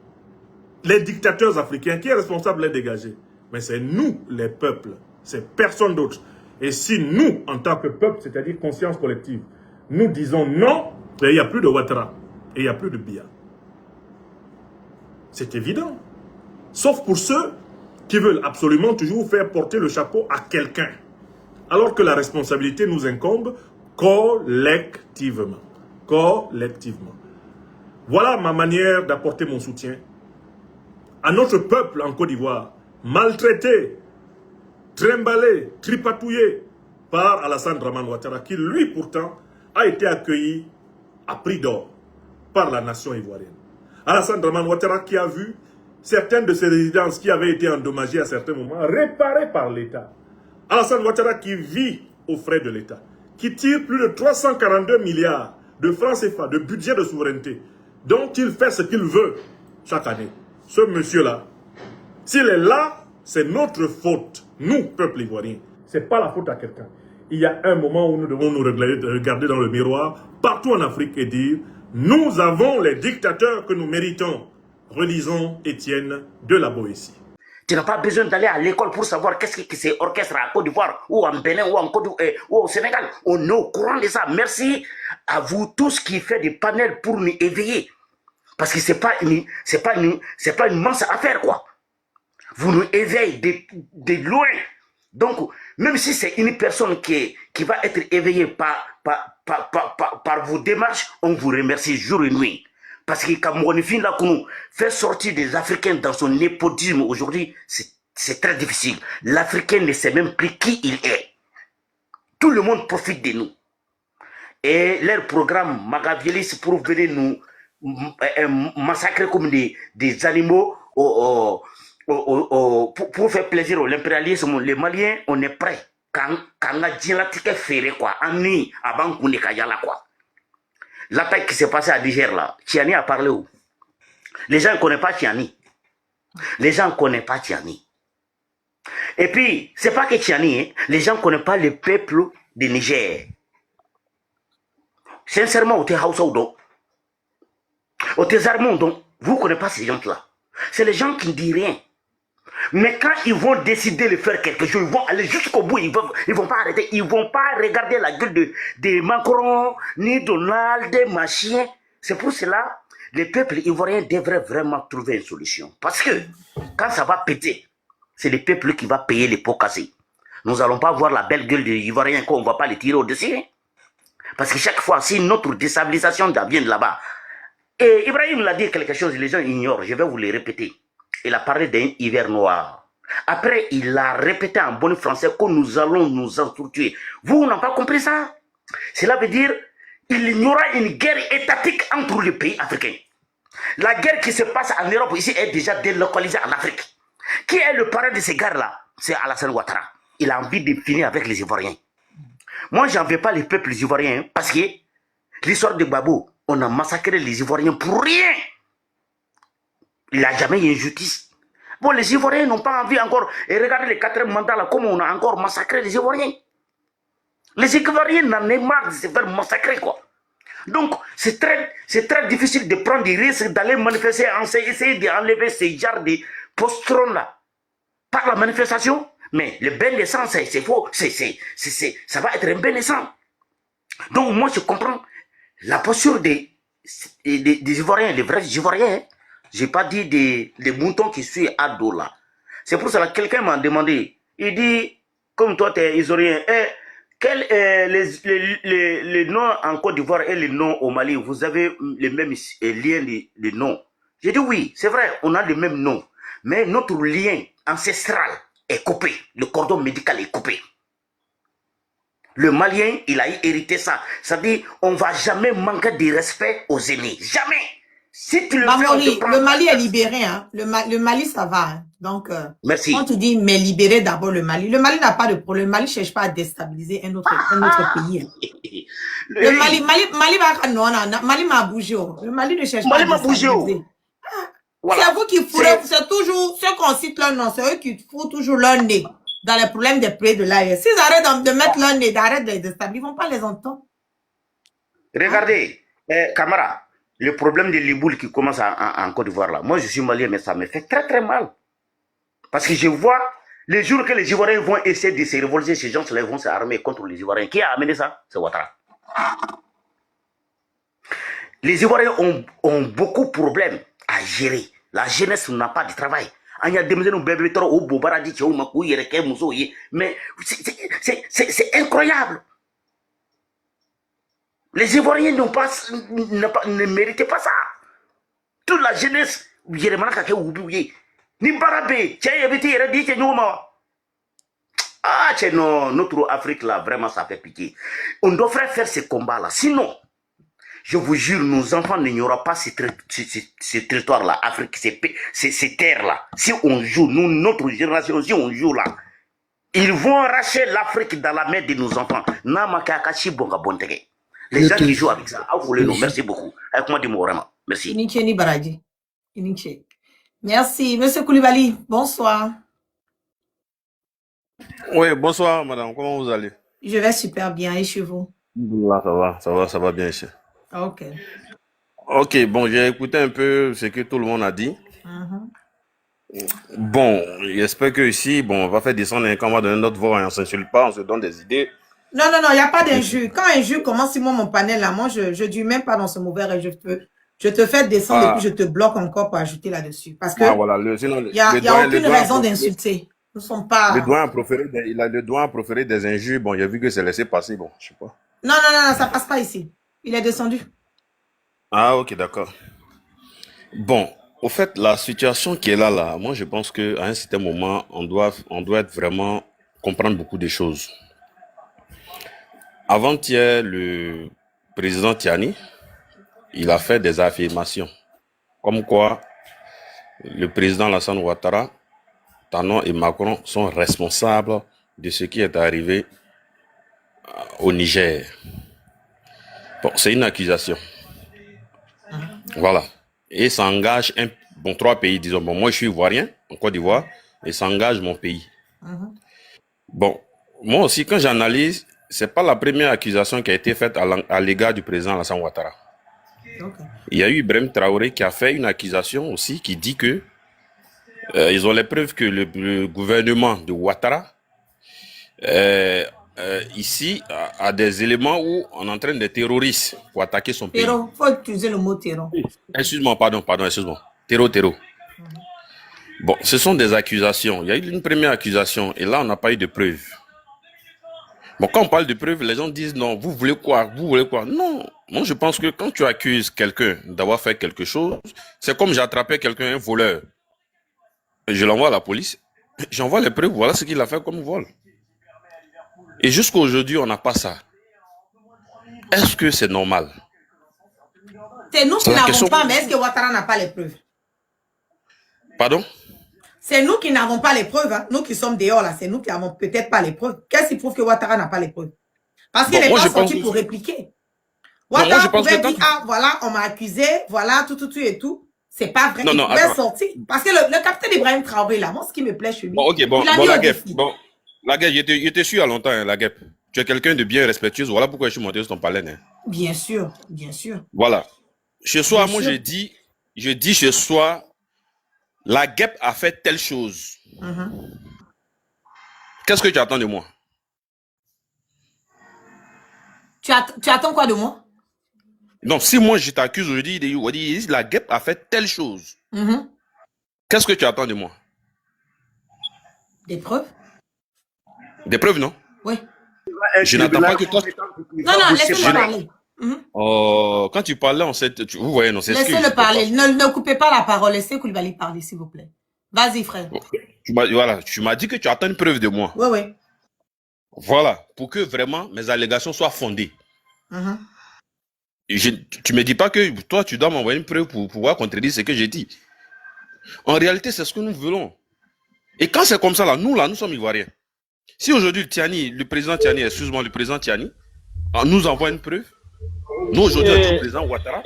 Les dictateurs africains. Qui est responsable de les dégager? Mais c'est nous, les peuples. C'est personne d'autre. Et si nous, en tant que peuple, c'est-à-dire conscience collective, nous disons non, il n'y a plus de Ouattara. Et il n'y a plus de Biya. C'est évident. Sauf pour ceux qui veulent absolument toujours faire porter le chapeau à quelqu'un. Alors que la responsabilité nous incombe collectivement. Collectivement. Voilà ma manière d'apporter mon soutien à notre peuple en Côte d'Ivoire, maltraité, trimballé, tripatouillé par Alassane Dramane Ouattara, qui lui pourtant a été accueilli à prix d'or par la nation ivoirienne. Alassane Dramane Ouattara qui a vu certaines de ses résidences qui avaient été endommagées à certains moments réparées par l'État. Alassane Ouattara qui vit aux frais de l'État, qui tire plus de 342 milliards de francs CFA de budget de souveraineté, dont il fait ce qu'il veut chaque année. Ce monsieur-là, s'il est là, c'est notre faute, nous, peuple ivoirien. Ce n'est pas la faute à quelqu'un. Il y a un moment où nous devons nous regarder dans le miroir, partout en Afrique, et dire « Nous avons les dictateurs que nous méritons ». Relisons Étienne de la Boétie. Tu n'as pas besoin d'aller à l'école pour savoir qu'est-ce qui c'est orchestre à Côte d'Ivoire, ou en Bénin, ou en Côte d'Ivoire, ou au Sénégal. On est au courant de ça. Merci à vous tous qui faites des panels pour nous éveiller. Parce que c'est pas une mince affaire, quoi. Vous nous éveillez de loin. Donc, même si c'est une personne qui va être éveillée par vos démarches, on vous remercie jour et nuit. Parce que quand Mounifine Lakonou fait sortir des Africains dans son népotisme aujourd'hui, c'est très difficile. L'Africain ne sait même plus qui il est. Tout le monde profite de nous. Et leur programme Magaviellis pour venir nous massacrer comme des animaux pour faire plaisir à l'impérialisme. Les Maliens, on est prêts. Quand on a dit la tique ferré, quoi, en nuit, avant qu'on ait là, quoi. L'attaque qui s'est passée à Niger, là, Tiani a parlé où? Les gens ne connaissent pas Tiani. Les gens ne connaissent pas Tiani. Et puis, c'est pas que Tiani, hein, les gens ne connaissent pas le peuple de Niger. Sincèrement, au Hausa ou donc, au Tezarmon, donc, vous ne connaissez pas ces gens-là. C'est les gens qui ne disent rien. Mais quand ils vont décider de faire quelque chose, ils vont aller jusqu'au bout, ils vont pas arrêter, ils vont pas regarder la gueule de Macron, ni Donald, machin. C'est pour cela, les peuples ivoiriens devraient vraiment trouver une solution. Parce que, quand ça va péter, c'est le peuple qui va payer les pots cassés. Nous n'allons pas voir la belle gueule des Ivoiriens qu'on ne va pas les tirer au-dessus. Parce que chaque fois, si notre déstabilisation vient de là-bas, et Ibrahim l'a dit quelque chose, les gens ignorent, je vais vous le répéter. Il a parlé d'un hiver noir. Après, il a répété en bon français que nous allons nous entretuer. Vous n'avez pas compris ça? Cela veut dire qu'il y aura une guerre étatique entre les pays africains. La guerre qui se passe en Europe ici est déjà délocalisée en Afrique. Qui est le parrain de ces guerres-là? C'est Alassane Ouattara. Il a envie de finir avec les Ivoiriens. Moi, j'en veux pas les peuples ivoiriens parce que l'histoire de Babou, on a massacré les Ivoiriens pour rien. Il n'y a jamais eu injustice. Bon, les Ivoiriens n'ont pas envie encore. Et regardez les 4e mandats là, comment on a encore massacré les Ivoiriens. Les Ivoiriens n'en ont marre de se faire massacrer, quoi. Donc, c'est très difficile de prendre des risques, d'aller manifester, essayer d'enlever ces genres de postrons là par la manifestation. Mais le bain de sang, c'est faux. Ça va être un bain de sang. Donc, moi, je comprends la posture des Ivoiriens, les vrais Ivoiriens. Hein. Je n'ai pas dit des moutons qui suivent à dos là. C'est pour cela que quelqu'un m'a demandé, il dit, comme toi, tu es Ivoirien, quels les noms en Côte d'Ivoire et les noms au Mali, vous avez les mêmes liens de noms? J'ai dit oui, c'est vrai, on a les mêmes noms. Mais notre lien ancestral est coupé. Le cordon médical est coupé. Le Malien, il a hérité ça. Ça dit, on ne va jamais manquer de respect aux aînés. Jamais. Si tu le fais, on te prend... Le Mali est libéré. Hein. Le Mali, ça va. Hein. Donc, merci. On te dit, mais libérer d'abord le Mali. Le Mali n'a pas de problème. Le Mali ne cherche pas à déstabiliser un autre pays. Hein. Mali m'a bougé. Le Mali ne cherche pas à déstabiliser. Voilà. C'est vous qui fourrez, c'est toujours ceux qu'on cite leur nom, c'est eux qui foutent toujours leur nez dans les problèmes des prix de l'air. S'ils arrêtent de mettre leur nez, d'arrêter de les déstabiliser, ils ne vont pas les entendre. Regardez, camarade, le problème de l'Iboule qui commence en Côte d'Ivoire là, moi je suis malien, mais ça me fait très très mal. Parce que je vois, les jours que les Ivoiriens vont essayer de se révolter, ces gens vont s'armer contre les Ivoiriens. Qui a amené ça? C'est Ouattara. Les Ivoiriens ont beaucoup de problèmes à gérer. La jeunesse n'a pas de travail. Mais c'est incroyable. Les Ivoiriens ne méritaient pas ça. Toute la jeunesse, notre Afrique là, vraiment ça fait pitié. On devrait faire ce combat là. Sinon, je vous jure, nos enfants n'ignorent pas ce territoire-là, Afrique, ces terres-là. Si on joue, nous, notre génération, si on joue là, ils vont arracher l'Afrique dans la main de nos enfants. Les gens qui jouent avec ça, merci beaucoup. Avec moi, dis-moi vraiment. Merci. Merci. Monsieur Koulibaly, bonsoir. Oui, bonsoir, madame. Comment vous allez? Je vais super bien. Et chez vous? Là, ça va bien ici. Ok. Ok, bon, j'ai écouté un peu ce que tout le monde a dit. Bon, j'espère que ici, bon, on va faire descendre un combat de notre voix et on ne s'insulte pas, on se donne des idées. Non, il n'y a pas d'injure. Quand injure commence, moi, mon panel là, moi, je ne dis même pas dans ce mauvais et je te fais descendre et puis je te bloque encore pour ajouter là-dessus. Parce que voilà, il n'y a aucune raison d'insulter. Nous ne sommes pas... Il a le droit à proférer des injures. Bon, il a vu que c'est laissé passer, bon, je sais pas. Non, ça passe pas ici. Il est descendu. Ah, ok, d'accord. Bon, au fait, la situation qui est là, moi, je pense qu'à un certain moment, on doit être vraiment comprendre beaucoup de choses. Avant-hier, le président Tiani, il a fait des affirmations. Comme quoi, le président Alassane Ouattara, Talon et Macron sont responsables de ce qui est arrivé au Niger. Bon, c'est une accusation. Voilà. Et ça engage trois pays, disons. Bon, moi, je suis ivoirien, en Côte d'Ivoire, et ça engage mon pays. Bon, moi aussi, quand j'analyse, c'est pas la première accusation qui a été faite à l'égard du président Alassane Ouattara. Il y a eu Ibrahim Traoré qui a fait une accusation aussi qui dit que ils ont les preuves que le gouvernement de Ouattara ici a des éléments où on entraîne des terroristes pour attaquer son pays. Terror, faut utiliser le mot terror. Excuse-moi, pardon, excuse-moi. Terror. Bon, ce sont des accusations. Il y a eu une première accusation et là, on n'a pas eu de preuves. Bon, quand on parle de preuves, les gens disent non, vous voulez quoi? Non, moi je pense que quand tu accuses quelqu'un d'avoir fait quelque chose, c'est comme j'ai attrapé quelqu'un, un voleur. Je l'envoie à la police, j'envoie les preuves, voilà ce qu'il a fait comme vol. Et jusqu'à aujourd'hui, on n'a pas ça. Est-ce que c'est normal? C'est nous qui n'avons pas, mais est-ce que Ouattara n'a pas les preuves? Pardon? C'est nous qui n'avons pas les preuves. Hein. Nous qui sommes dehors là, c'est nous qui n'avons peut-être pas les preuves. Qu'est-ce qui prouve que Ouattara n'a pas les preuves? Parce qu'il n'est pas sorti pour répliquer. Ouattara pouvait dire, ah voilà, on m'a accusé, voilà, tout et tout. C'est pas vrai. Non, Il non, pouvait attends. sortir. Parce que le capitaine Ibrahim Traoré, là, moi, ce qui me plaît chez lui, Bon, ok, bon, il a bon mis la au guêpe. défi. Bon, la guêpe, je te suis à longtemps, hein, la guêpe. Tu es quelqu'un de bien respectueux. Voilà pourquoi je suis monté sur ton palais. Hein. Bien sûr, bien sûr. Voilà. Chez soi, Bien moi, sûr. je dis chez soi, la guêpe a fait telle chose. Qu'est-ce que tu attends de moi? Tu attends quoi de moi? Donc, si moi, je t'accuse aujourd'hui, la guêpe a fait telle chose. Qu'est-ce que tu attends de moi? Des preuves? Des preuves, non? Oui. Je n'attends pas que toi... Non, non, laissez-le parler. Oh, quand tu parlais, vous voyez, non, c'est ce que Laissez-le parler. Ne coupez pas la parole. Laissez Koulibaly parler, s'il vous plaît. Vas-y, frère. Voilà, tu m'as dit que tu attends une preuve de moi. Oui, oui. Voilà, pour que vraiment mes allégations soient fondées. Tu me dis pas que toi, tu dois m'envoyer une preuve pour pouvoir contredire ce que j'ai dit. En réalité, c'est ce que nous voulons. Et quand c'est comme ça, là, nous sommes Ivoiriens. Si aujourd'hui, le président Tiani, nous envoie une preuve, nous, aujourd'hui, le président Ouattara...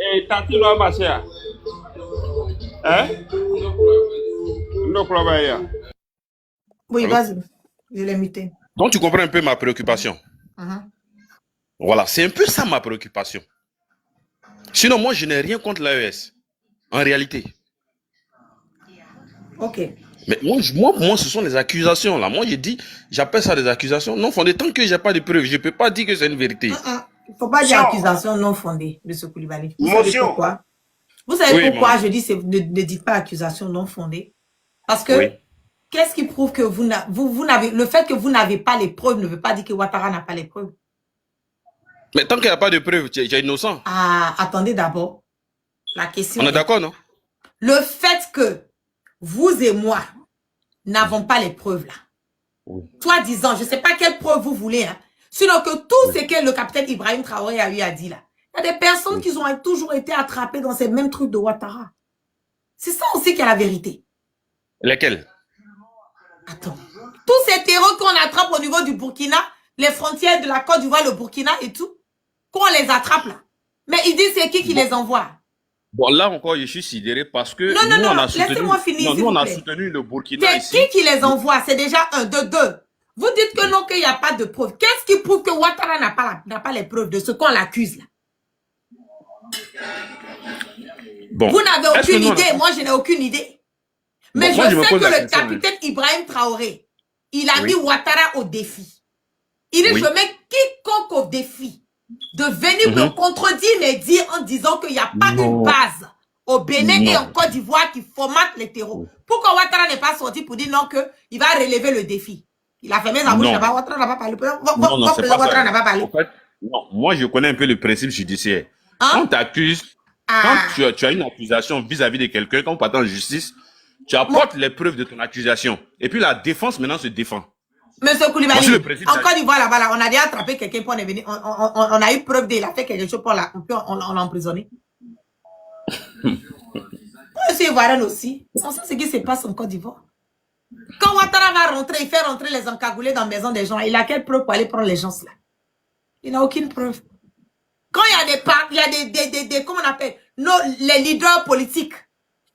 Oui, vas-y. Je l'ai muté. Donc, tu comprends un peu ma préoccupation. Voilà, c'est un peu ça ma préoccupation. Sinon, moi, je n'ai rien contre l'AES. En réalité. Ok. Mais moi, ce sont les accusations, là. Moi, j'appelle ça des accusations non fondées. Tant que j'ai pas de preuves, je peux pas dire que c'est une vérité. Il ne faut pas dire accusation non fondée de ce Koulibaly. Vous savez pourquoi? Vous savez pourquoi je dis ne dites pas accusation non fondée? Parce que qu'est-ce qui prouve que le fait que vous n'avez pas les preuves ne veut pas dire que Ouattara n'a pas les preuves. Mais tant qu'il n'y a pas de preuves, tu es innocent. Ah, attendez d'abord. La question. On est d'accord, non? Le fait que vous et moi n'avons pas les preuves là. Toi disant, je ne sais pas quelle preuve vous voulez, hein. Sinon que tout ce que le capitaine Ibrahim Traoré a eu à dire là. Il y a des personnes qui ont toujours été attrapées dans ces mêmes trucs de Ouattara. C'est ça aussi qui est la vérité. Lesquels? Attends. Tous ces terreurs qu'on attrape au niveau du Burkina, les frontières de la Côte d'Ivoire, le Burkina et tout, qu'on les attrape là. Mais ils disent c'est qui les envoie? Bon, là encore, je suis sidéré parce que non, laissez-moi finir. Nous, on a soutenu le Burkina ici. C'est qui les envoie? C'est déjà un, deux. Vous dites que non, qu'il n'y a pas de preuves. Qu'est-ce qui prouve que Ouattara n'a pas les preuves de ce qu'on l'accuse là? Bon. Vous n'avez aucune idée. Moi, je n'ai aucune idée. Mais je sais que le capitaine Ibrahim Traoré, il a mis Ouattara au défi. Il dit, je mets quiconque au défi de venir me contredire les dires en disant qu'il n'y a pas une base au Bénin et en Côte d'Ivoire qui formate les terreaux. Pourquoi Ouattara n'est pas sorti pour dire non qu'il va relever le défi? Il a fermé sa bouche là-bas. Ouattara n'a pas parlé. Ouattara n'a pas parlé. En fait, non, moi, je connais un peu le principe judiciaire. Quand tu as une accusation vis-à-vis de quelqu'un, quand on part en justice, tu apportes les preuves de ton accusation. Et puis la défense maintenant se défend. Monsieur Koulibaly, en Côte d'Ivoire là-bas, là, on a déjà attrapé quelqu'un pour venir. On a eu preuve qu'il a fait quelque chose pour on l'a emprisonné. Monsieur Ivoirien aussi, on sait ce qui se passe en Côte d'Ivoire. Quand Ouattara va rentrer, il fait rentrer les encagoulés dans la maison des gens. Il a quelle preuve pour aller prendre les gens là? Il n'a aucune preuve. Quand il y a des comment on appelle, les leaders politiques,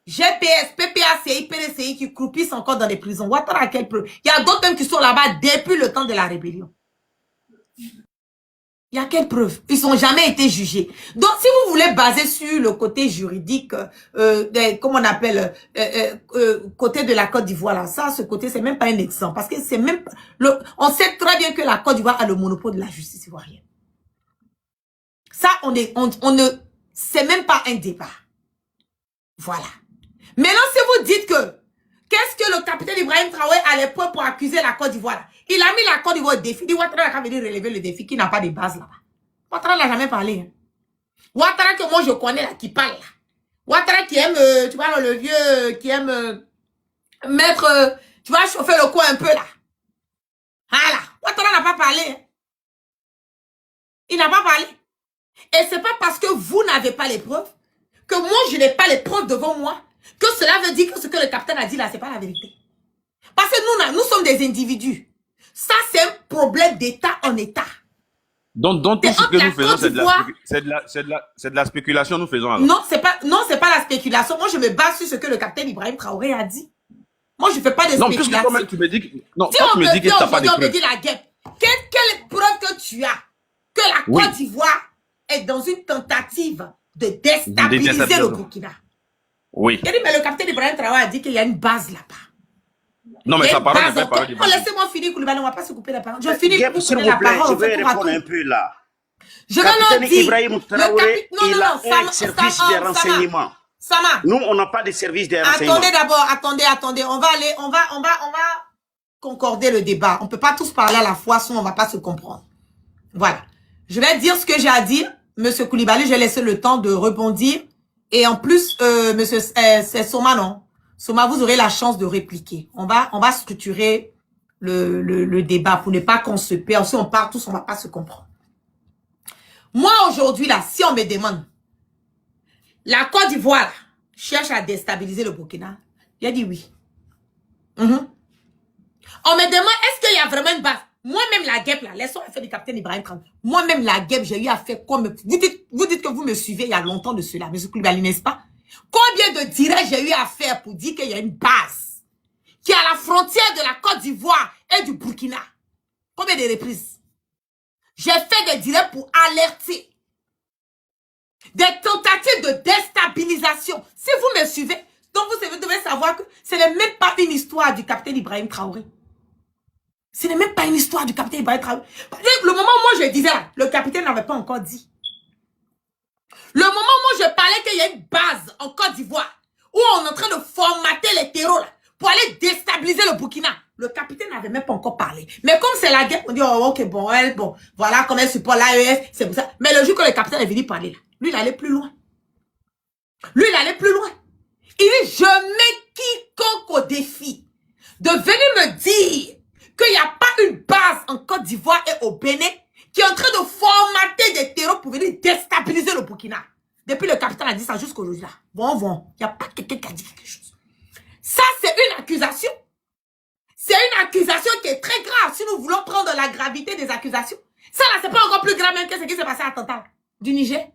GPS, PPA, CI, PDCI qui croupissent encore dans les prisons. Ouattara a quelle preuve? Il y a d'autres même qui sont là-bas depuis le temps de la rébellion. Il y a quelle preuve? Ils n'ont jamais été jugés. Donc, si vous voulez baser sur le côté juridique, comment on appelle, côté de la Côte d'Ivoire, là, ça, ce côté, c'est même pas un exemple. Parce que c'est même, on sait très bien que la Côte d'Ivoire a le monopole de la justice ivoirienne. Ça, c'est même pas un débat. Voilà. Maintenant, si vous dites que, qu'est-ce que le capitaine Ibrahim Traoré a les points pour accuser la Côte d'Ivoire? Il a mis la Côte d'Ivoire au défi. Il dit Ouattara n'a venir relever le défi qui n'a pas de base là-bas. Ouattara n'a jamais parlé. Hein. Ouattara que moi je connais là, qui parle là. Ouattara qui aime, tu vois, le vieux, qui aime mettre, tu vois, chauffer le coin un peu là. Voilà. Ouattara n'a pas parlé. Hein. Il n'a pas parlé. Et c'est pas parce que vous n'avez pas les preuves que moi je n'ai pas les preuves devant moi que cela veut dire que ce que le capitaine a dit là, c'est pas la vérité. Parce que nous sommes des individus. Ça, c'est un problème d'État en État. Donc tout ce que nous faisons, c'est de la spéculation, nous faisons alors. Non, c'est pas la spéculation. Moi, je me base sur ce que le capitaine Ibrahim Traoré a dit. Moi, je ne fais pas de spéculation. Non, puisque tu me dis que... Non, si tu me dis que tu n'as pas de preuves. On me dit la guêpe. Quelle preuve que tu as que la Côte d'Ivoire est dans une tentative de déstabiliser le Burkina? Oui. Mais le capitaine Ibrahim Traoré a dit qu'il y a une base là-bas. Non, mais sa parole n'est pas parole d'Ibrahim. Laissez-moi finir, Koulibaly, on ne va pas se couper la parole. Je finis pour s'il couper vous plaît, la parole. je vais répondre un peu là. Je vais leur dire. Ibrahim Traoré, il a un service de renseignement. Sama. Nous, on n'a pas de service de renseignement. Attendez d'abord, attendez. On va concorder le débat. On ne peut pas tous parler à la fois, sinon on ne va pas se comprendre. Voilà. Je vais dire ce que j'ai à dire. Monsieur Koulibaly, je vais laisser le temps de rebondir. Et en plus, monsieur, c'est Soma, non? Soma, vous aurez la chance de répliquer. On va structurer le débat pour ne pas qu'on se perde. Si on part tous, on ne va pas se comprendre. Moi, aujourd'hui, là, si on me demande, la Côte d'Ivoire cherche à déstabiliser le Burkina, j'ai dit oui. On me demande, est-ce qu'il y a vraiment une base? Moi-même, la guêpe, là, laissons faire du capitaine Ibrahim Traoré. Moi-même, la guêpe, j'ai eu à faire comme... Vous dites que vous me suivez il y a longtemps de cela, monsieur Koulibaly, n'est-ce pas? Combien de directs j'ai eu à faire pour dire qu'il y a une base qui est à la frontière de la Côte d'Ivoire et du Burkina? Combien de reprises? J'ai fait des directs pour alerter des tentatives de déstabilisation. Si vous me suivez, donc vous devez savoir que ce n'est même pas une histoire du capitaine Ibrahim Traoré. Ce n'est même pas une histoire du capitaine Ibrahim Traoré. Le moment où moi je disais, le capitaine n'avait pas encore dit. Le moment où je parlais qu'il y a une base en Côte d'Ivoire, où on est en train de formater les terreaux là, pour aller déstabiliser le Burkina, le capitaine n'avait même pas encore parlé. Mais comme c'est la guerre, on dit, oh, ok, bon, voilà, comme elle supporte l'AES, c'est pour ça. Mais le jour que le capitaine est venu parler là, lui, il allait plus loin. Lui, il allait plus loin. Il dit, je mets quiconque au défi de venir me dire qu'il n'y a pas une base en Côte d'Ivoire et au Bénin qui est en train de formater des terreaux pour venir déstabiliser le Burkina. Depuis le capitaine a dit ça jusqu'à aujourd'hui là. Bon, il n'y a pas quelqu'un qui a dit quelque chose. Ça, c'est une accusation. C'est une accusation qui est très grave. Si nous voulons prendre la gravité des accusations, ça là, c'est pas encore plus grave même que ce qui s'est passé à Tantale du Niger.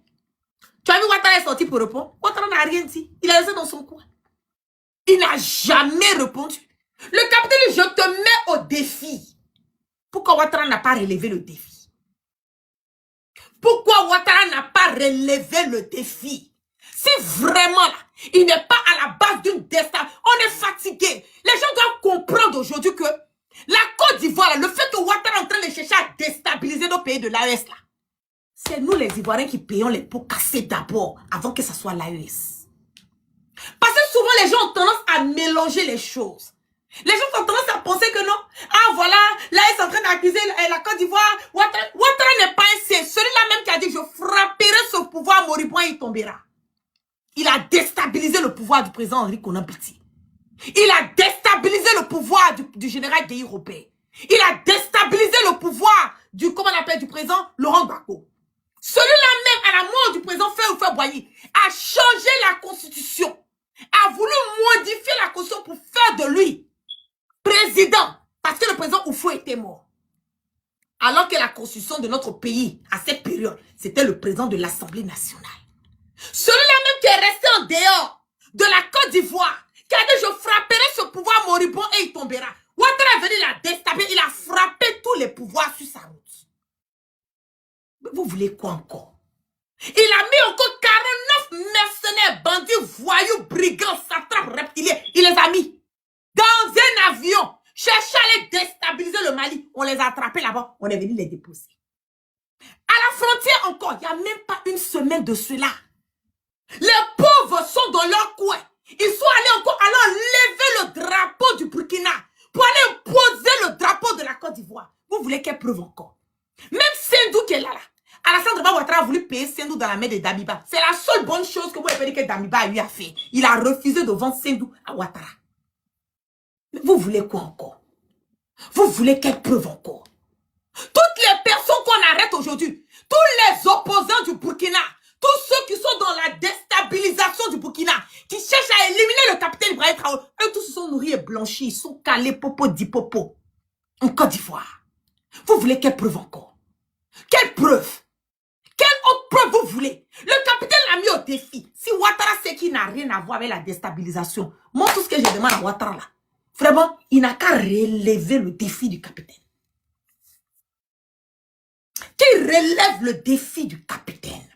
Tu as vu Ouattara est sorti pour répondre. Ouattara n'a rien dit. Il a laissé dans son coin. Il n'a jamais répondu. Le capitaine, je te mets au défi. Pourquoi Ouattara n'a pas relevé le défi? Pourquoi Ouattara n'a pas relevé le défi? Si vraiment là, il n'est pas à la base d'une déstabilisation, on est fatigué. Les gens doivent comprendre aujourd'hui que la Côte d'Ivoire, le fait que Ouattara est en train de chercher à déstabiliser nos pays de l'AES là, c'est nous les Ivoiriens qui payons les pots cassés d'abord, avant que ce soit l'AES. Parce que souvent les gens ont tendance à mélanger les choses. Les gens ont tendance à penser que non. Ah voilà, l'AES est en train d'accuser la Côte d'Ivoire. Ouattara n'est pas un c'est celui-là même qui a dit je frapperai ce pouvoir moribond et il tombera. Il a déstabilisé le pouvoir du président Henri Konan Bédié. Il a déstabilisé le pouvoir du général Gueye Robert. Il a déstabilisé le pouvoir du président Laurent Gbagbo. Celui-là même, à la mort du président Féoufé Boigny, a changé la constitution, a voulu modifier la constitution pour faire de lui président, parce que le président Oufou était mort. Alors que la constitution de notre pays, à cette période, c'était le président de l'Assemblée nationale. Celui-là même qui est resté en dehors de la Côte d'Ivoire, qui a dit je frapperai ce pouvoir moribond et il tombera. Ouattara est venu la déstabiliser, il a frappé tous les pouvoirs sur sa route. Mais vous voulez quoi encore? Il a mis encore 49 mercenaires, bandits, voyous, brigands, satrapes, reptiliens. Il les a mis dans un avion, chercher à les déstabiliser le Mali. On les a attrapés là-bas, on est venu les déposer. À la frontière encore, il n'y a même pas une semaine de cela. Les pauvres sont dans leur coin. Ils sont allés encore lever le drapeau du Burkina pour aller poser le drapeau de la Côte d'Ivoire. Vous voulez quelle preuve encore? Même Sendou qui est là. Alassane Ouattara a voulu payer Sendou dans la main de Damiba. C'est la seule bonne chose que vous pouvez dire que Damiba lui a fait. Il a refusé de vendre Sendou à Ouattara. Mais vous voulez quoi encore? Vous voulez quelle preuve encore? Toutes les personnes qu'on arrête aujourd'hui, tous les opposants du Burkina, tous ceux qui sont dans la déstabilisation du Burkina, qui cherchent à éliminer le capitaine Ibrahim Traoré, eux tous se sont nourris et blanchis, ils sont calés popo di popo en Côte d'Ivoire. Vous voulez quelle preuve encore? Quelle preuve? Quelle autre preuve vous voulez? Le capitaine l'a mis au défi. Si Ouattara sait qu'il n'a rien à voir avec la déstabilisation, moi, tout ce que je demande à Ouattara là, vraiment, il n'a qu'à relever le défi du capitaine. Qu'il relève le défi du capitaine.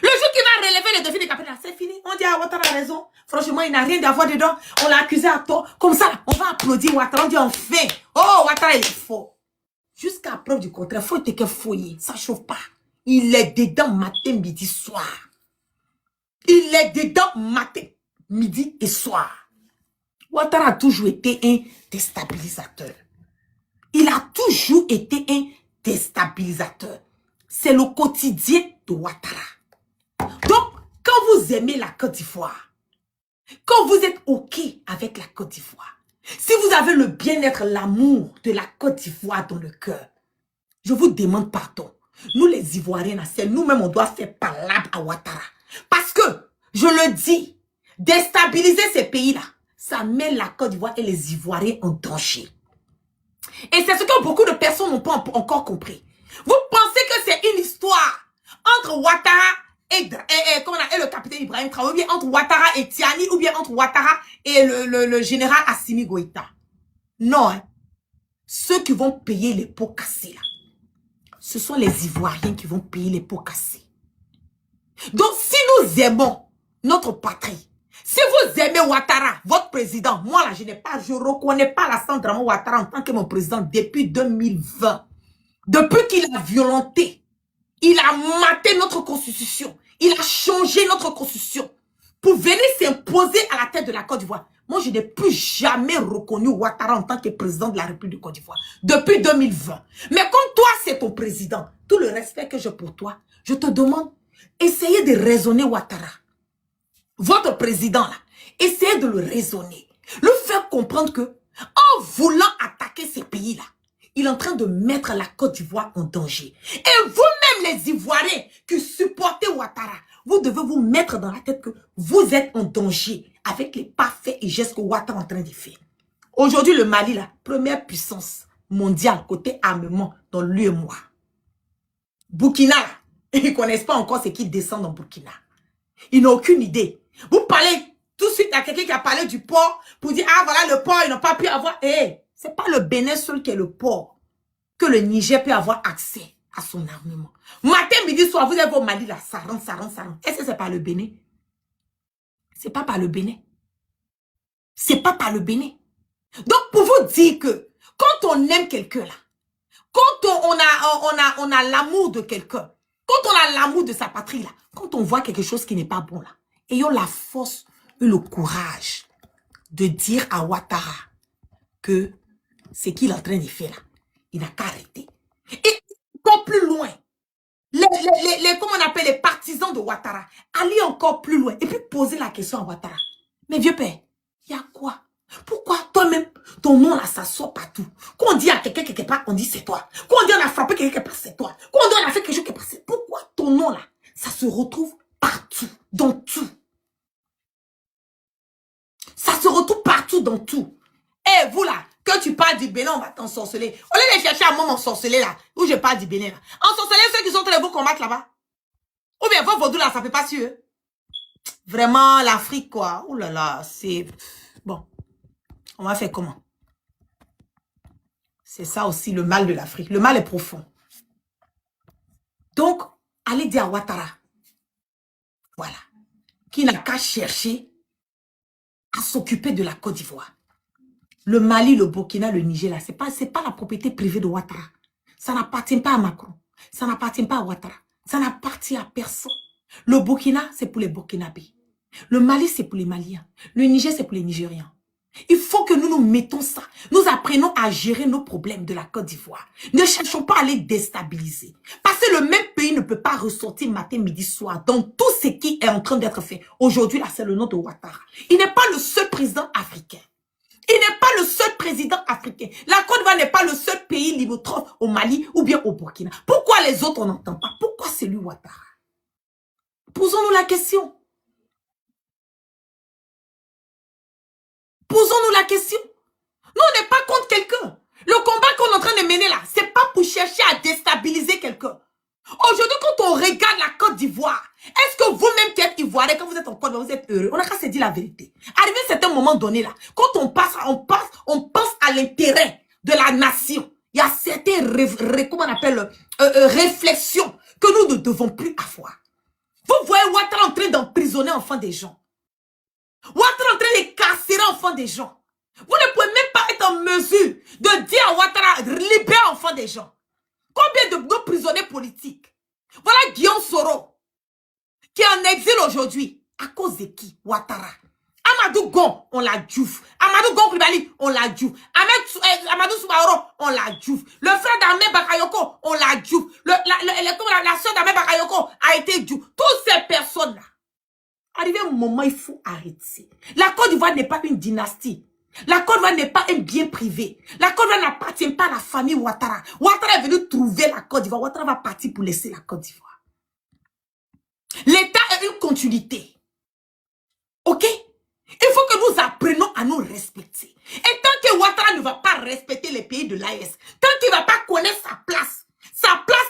Le jour qu'il va relever le défi du capitaine, c'est fini. On dit à Ouattara a raison. Franchement, il n'a rien à voir dedans. On l'a accusé à tort. Comme ça, on va applaudir Ouattara. On dit enfin, oh, Ouattara, il est faux. Jusqu'à preuve du contraire, faut être que fouiller. Ça chauffe pas. Il est dedans matin, midi, soir. Il est dedans matin, midi et soir. Ouattara a toujours été un déstabilisateur. Il a toujours été un déstabilisateur. C'est le quotidien de Ouattara. Donc, quand vous aimez la Côte d'Ivoire, quand vous êtes OK avec la Côte d'Ivoire, si vous avez le bien-être, l'amour de la Côte d'Ivoire dans le cœur, je vous demande pardon. Nous les Ivoiriens, c'est nous-mêmes, on doit faire palabre à Ouattara. Parce que, je le dis, déstabiliser ces pays-là, ça met la Côte d'Ivoire et les Ivoiriens en danger. Et c'est ce que beaucoup de personnes n'ont pas encore compris. Vous pensez que c'est une histoire entre Ouattara et le capitaine Ibrahim Traoré, ou bien entre Ouattara et Tiani, ou bien entre Ouattara et le général Assimi Goïta. Non, hein. Ceux qui vont payer les pots cassés, là, ce sont les Ivoiriens qui vont payer les pots cassés. Donc, si nous aimons notre patrie, si vous aimez Ouattara, votre président, moi là, je reconnais pas Alassane Dramane Ouattara en tant que mon président depuis 2020. Depuis qu'il a violenté, il a maté notre constitution, il a changé notre constitution pour venir s'imposer à la tête de la Côte d'Ivoire. Moi, je n'ai plus jamais reconnu Ouattara en tant que président de la République de Côte d'Ivoire depuis 2020. Mais comme toi, c'est ton président, tout le respect que j'ai pour toi, je te demande, essayez de raisonner Ouattara. Votre président, là, essayez de le raisonner. Le faire comprendre que, en voulant attaquer ces pays-là, il est en train de mettre la Côte d'Ivoire en danger. Et vous-même, les Ivoiriens qui supportez Ouattara, vous devez vous mettre dans la tête que vous êtes en danger avec les parfaits et gestes que Ouattara est en train de faire. Aujourd'hui, le Mali, la première puissance mondiale côté armement dans l'UEMOA. Burkina, ils ne connaissent pas encore ce qui descend dans Burkina. Ils n'ont aucune idée. Vous parlez tout de suite à quelqu'un qui a parlé du port pour dire, ah voilà le port, ils n'ont pas pu avoir. C'est pas le Bénin seul qui est le port que le Niger peut avoir accès à son armement. Matin, midi, soir, vous êtes au Mali là, ça rentre. Est-ce que c'est par le Bénin? C'est pas par le Bénin. C'est pas par le Bénin. Donc, pour vous dire que quand on aime quelqu'un là, quand on a l'amour de quelqu'un, quand on a l'amour de sa patrie là, quand on voit quelque chose qui n'est pas bon là, ayons la force et le courage de dire à Ouattara que ce qu'il est en train de faire là, il n'a qu'à arrêter. Et encore plus loin, comment on appelle les partisans de Ouattara, aller encore plus loin et puis poser la question à Ouattara. Mais vieux père, il y a quoi? Pourquoi toi-même, ton nom là, ça sort partout? Quand on dit à quelqu'un quelque part, on dit c'est toi. Quand on dit on a frappé quelqu'un quelque part, c'est toi. Quand on dit on a fait quelque chose quelque part, c'est pourquoi ton nom là, ça se retrouve partout, dans tout. Ça se retrouve partout, dans tout. Et vous là, que tu parles du Bénin, on va t'ensorceler. Au lieu de chercher à moi m'ensorceler là, où je parle du Bénin là. Ensorceler ceux qui sont en train de vous combattre là-bas. Ou bien vos vaudous là, ça fait pas sur eux. Vraiment, l'Afrique quoi. Ouh là là, c'est... Bon. On va faire comment? C'est ça aussi le mal de l'Afrique. Le mal est profond. Donc, allez dire à Ouattara, voilà, qui n'a qu'à chercher à s'occuper de la Côte d'Ivoire. Le Mali, le Burkina, le Niger, là, c'est pas la propriété privée de Ouattara. Ça n'appartient pas à Macron. Ça n'appartient pas à Ouattara. Ça n'appartient à personne. Le Burkina, c'est pour les Burkinabés. Le Mali, c'est pour les Maliens. Le Niger, c'est pour les Nigérians. Il faut que nous nous mettons ça. Nous apprenons à gérer nos problèmes de la Côte d'Ivoire. Ne cherchons pas à les déstabiliser. Parce que le même pays ne peut pas ressortir matin, midi, soir dans tout ce qui est en train d'être fait. Aujourd'hui, là, c'est le nom de Ouattara. Il n'est pas le seul président africain. Il n'est pas le seul président africain. La Côte d'Ivoire n'est pas le seul pays limitrophe au Mali ou bien au Burkina. Pourquoi les autres, on n'entend pas? Pourquoi c'est lui, Ouattara? Posons-nous la question. Posons-nous la question. Nous, on n'est pas contre quelqu'un. Le combat qu'on est en train de mener là, c'est pas pour chercher à déstabiliser quelqu'un. heureux. On n'a qu'à se dire la vérité. Arrivé à un certain moment donné là, quand on pense à l'intérêt de la nation. Il y a certaines comment on appelle, réflexions que nous ne devons plus avoir. Vous voyez Ouattara en train d'emprisonner enfants des gens. Ouattara en train de carcérer enfants des gens. Vous ne pouvez même pas être en mesure de dire à Ouattara, libère enfants des gens. Combien de nos prisonniers politiques? Voilà Guillaume Soro, qui est en exil aujourd'hui. À cause de qui? Ouattara. Amadou Gon, on l'a djouf. Amadou Gon Koulibaly, on l'a djouf. Amadou Soumaoro, on l'a djouf. Le frère d'Ahmed Bakayoko, on l'a djouf. La soeur d'Ahmed Bakayoko a été djouf. Toutes ces personnes-là. Arrivé un moment, il faut arrêter. La Côte d'Ivoire n'est pas une dynastie. La Côte d'Ivoire n'est pas un bien privé. La Côte d'Ivoire n'appartient pas à la famille Ouattara. Ouattara est venu trouver la Côte d'Ivoire. Ouattara va partir pour laisser la Côte d'Ivoire. L'État est une continuité. Ok? Il faut que nous apprenions à nous respecter. Et tant que Ouattara ne va pas respecter les pays de l'AES, tant qu'il ne va pas connaître sa place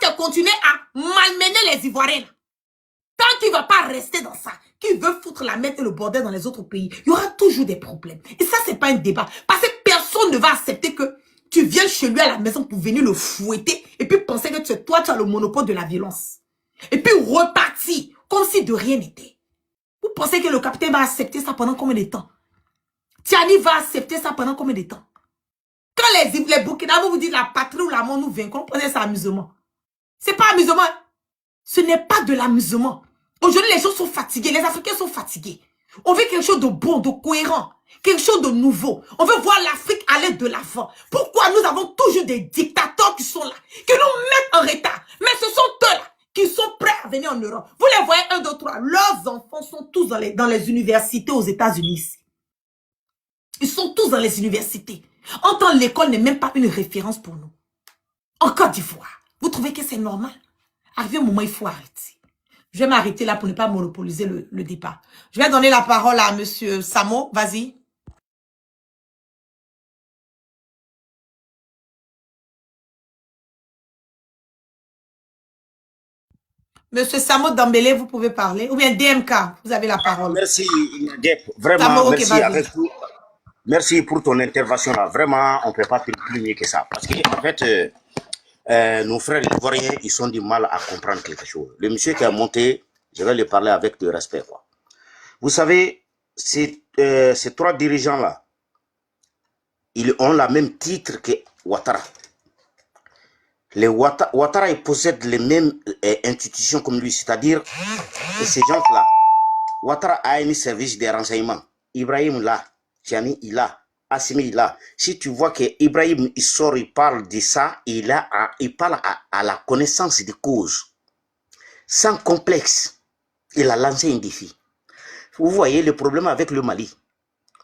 qu'elle continue à malmener les Ivoiriens, tant qu'il ne va pas rester dans ça, qu'il veut foutre la merde et le bordel dans les autres pays, il y aura toujours des problèmes. Et ça, ce n'est pas un débat. Parce que personne ne va accepter que tu viennes chez lui à la maison pour venir le fouetter et puis penser que toi, tu as le monopole de la violence. Et puis repartir comme si de rien n'était. Vous pensez que le capitaine va accepter ça pendant combien de temps? Tiani va accepter ça pendant combien de temps? Quand les Burkinabés vous disent la patrie ou la mort nous vaincrons, prenez ça amusement. C'est pas amusement. Ce n'est pas de l'amusement. Aujourd'hui, les gens sont fatigués. Les Africains sont fatigués. On veut quelque chose de bon, de cohérent. Quelque chose de nouveau. On veut voir l'Afrique aller de l'avant. Pourquoi nous avons toujours des dictateurs qui sont là, qui nous mettent en retard? Mais ce sont eux-là qui sont prêts à venir en Europe. Vous les voyez, 1, 2, 3. Leurs enfants sont tous dans les universités aux États-Unis. Ils sont tous dans les universités. En tant l'école n'est même pas une référence pour nous. En Côte d'Ivoire. Vous trouvez que c'est normal? Arrivé un moment, il faut arrêter. Je vais m'arrêter là pour ne pas monopoliser le débat. Je vais donner la parole à monsieur Samo. Vas-y. Monsieur Samo Dambélé, vous pouvez parler. Ou bien DMK, vous avez la parole. Merci, Dep. Vraiment, Samo, merci okay, avec tout. Merci pour ton intervention là. Vraiment, on ne peut pas faire plus mieux que ça. Parce qu'en fait, nos frères ivoiriens, ils ont du mal à comprendre quelque chose. Le monsieur qui a monté, je vais lui parler avec du respect, quoi. Vous savez, ces 3 dirigeants-là, ils ont le même titre que Ouattara. Ouattara, ils possèdent les mêmes institutions comme lui, c'est-à-dire ces gens-là. Ouattara a un service de renseignement. Ibrahim là, Tiani il a, Assimi il a. Si tu vois que Ibrahim il sort, il parle de ça, il parle à la connaissance des causes. Sans complexe, il a lancé un défi. Vous voyez le problème avec le Mali.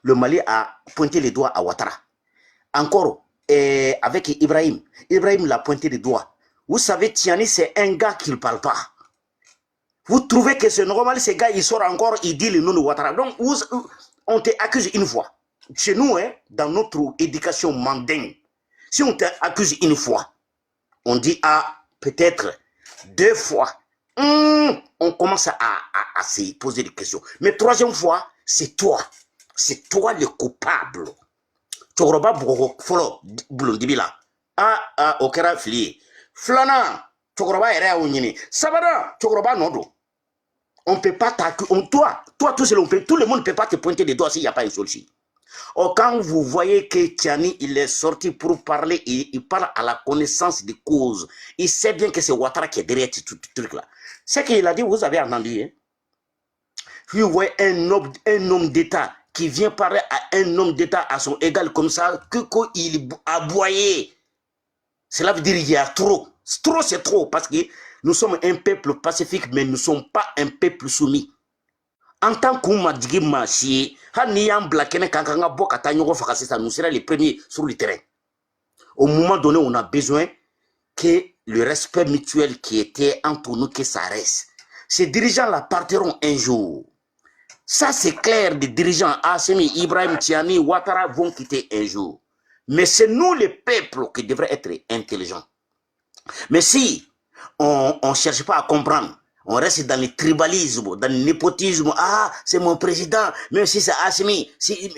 Le Mali a pointé les doigts à Ouattara. Encore, avec Ibrahim. Ibrahim l'a pointé les doigts. Vous savez, Tiani, c'est un gars qui ne parle pas. Vous trouvez que c'est normal, ce gars, il sort encore, il dit le nom de Ouattara. Donc, on t'accuse une fois. Chez nous, hein, dans notre éducation mondaine, si on t'accuse une fois, on dit, peut-être 2 fois. On commence à se poser des questions. Mais 3e fois, c'est toi. C'est toi le coupable. Tchokoroba Boko Folo Blondibila. Okera Fli. Flana, Tchokoroba Erea Unyini. Sabada, Tchokoroba Nodo. On ne peut pas t'accuser. Toi, tout seul, tout le monde ne peut pas te pointer des doigts s'il n'y a pas une solution. Or, quand vous voyez que Tiani, il est sorti pour parler, il parle à la connaissance des causes. Il sait bien que c'est Ouattara qui est derrière ce truc-là. Ce qu'il a dit, vous avez entendu. Hein? Vous voyez un homme d'État qui vient parler à un homme d'État à son égal comme ça, quand il a aboyé. Cela veut dire qu'il y a trop. Trop, c'est trop, parce que nous sommes un peuple pacifique, mais nous ne sommes pas un peuple soumis. En tant qu'on m'a dit, nous serons les premiers sur le terrain. Au moment donné, on a besoin que le respect mutuel qui était entre nous, que ça reste. Ces dirigeants-là partiront un jour. Ça, c'est clair, des dirigeants, Assimi, Ibrahim, Tiani, Ouattara vont quitter un jour. Mais c'est nous, les peuples, qui devraient être intelligents. Mais si on ne cherche pas à comprendre, On reste dans le tribalisme, dans le népotisme. Ah, c'est mon président, même si c'est Assimi. Si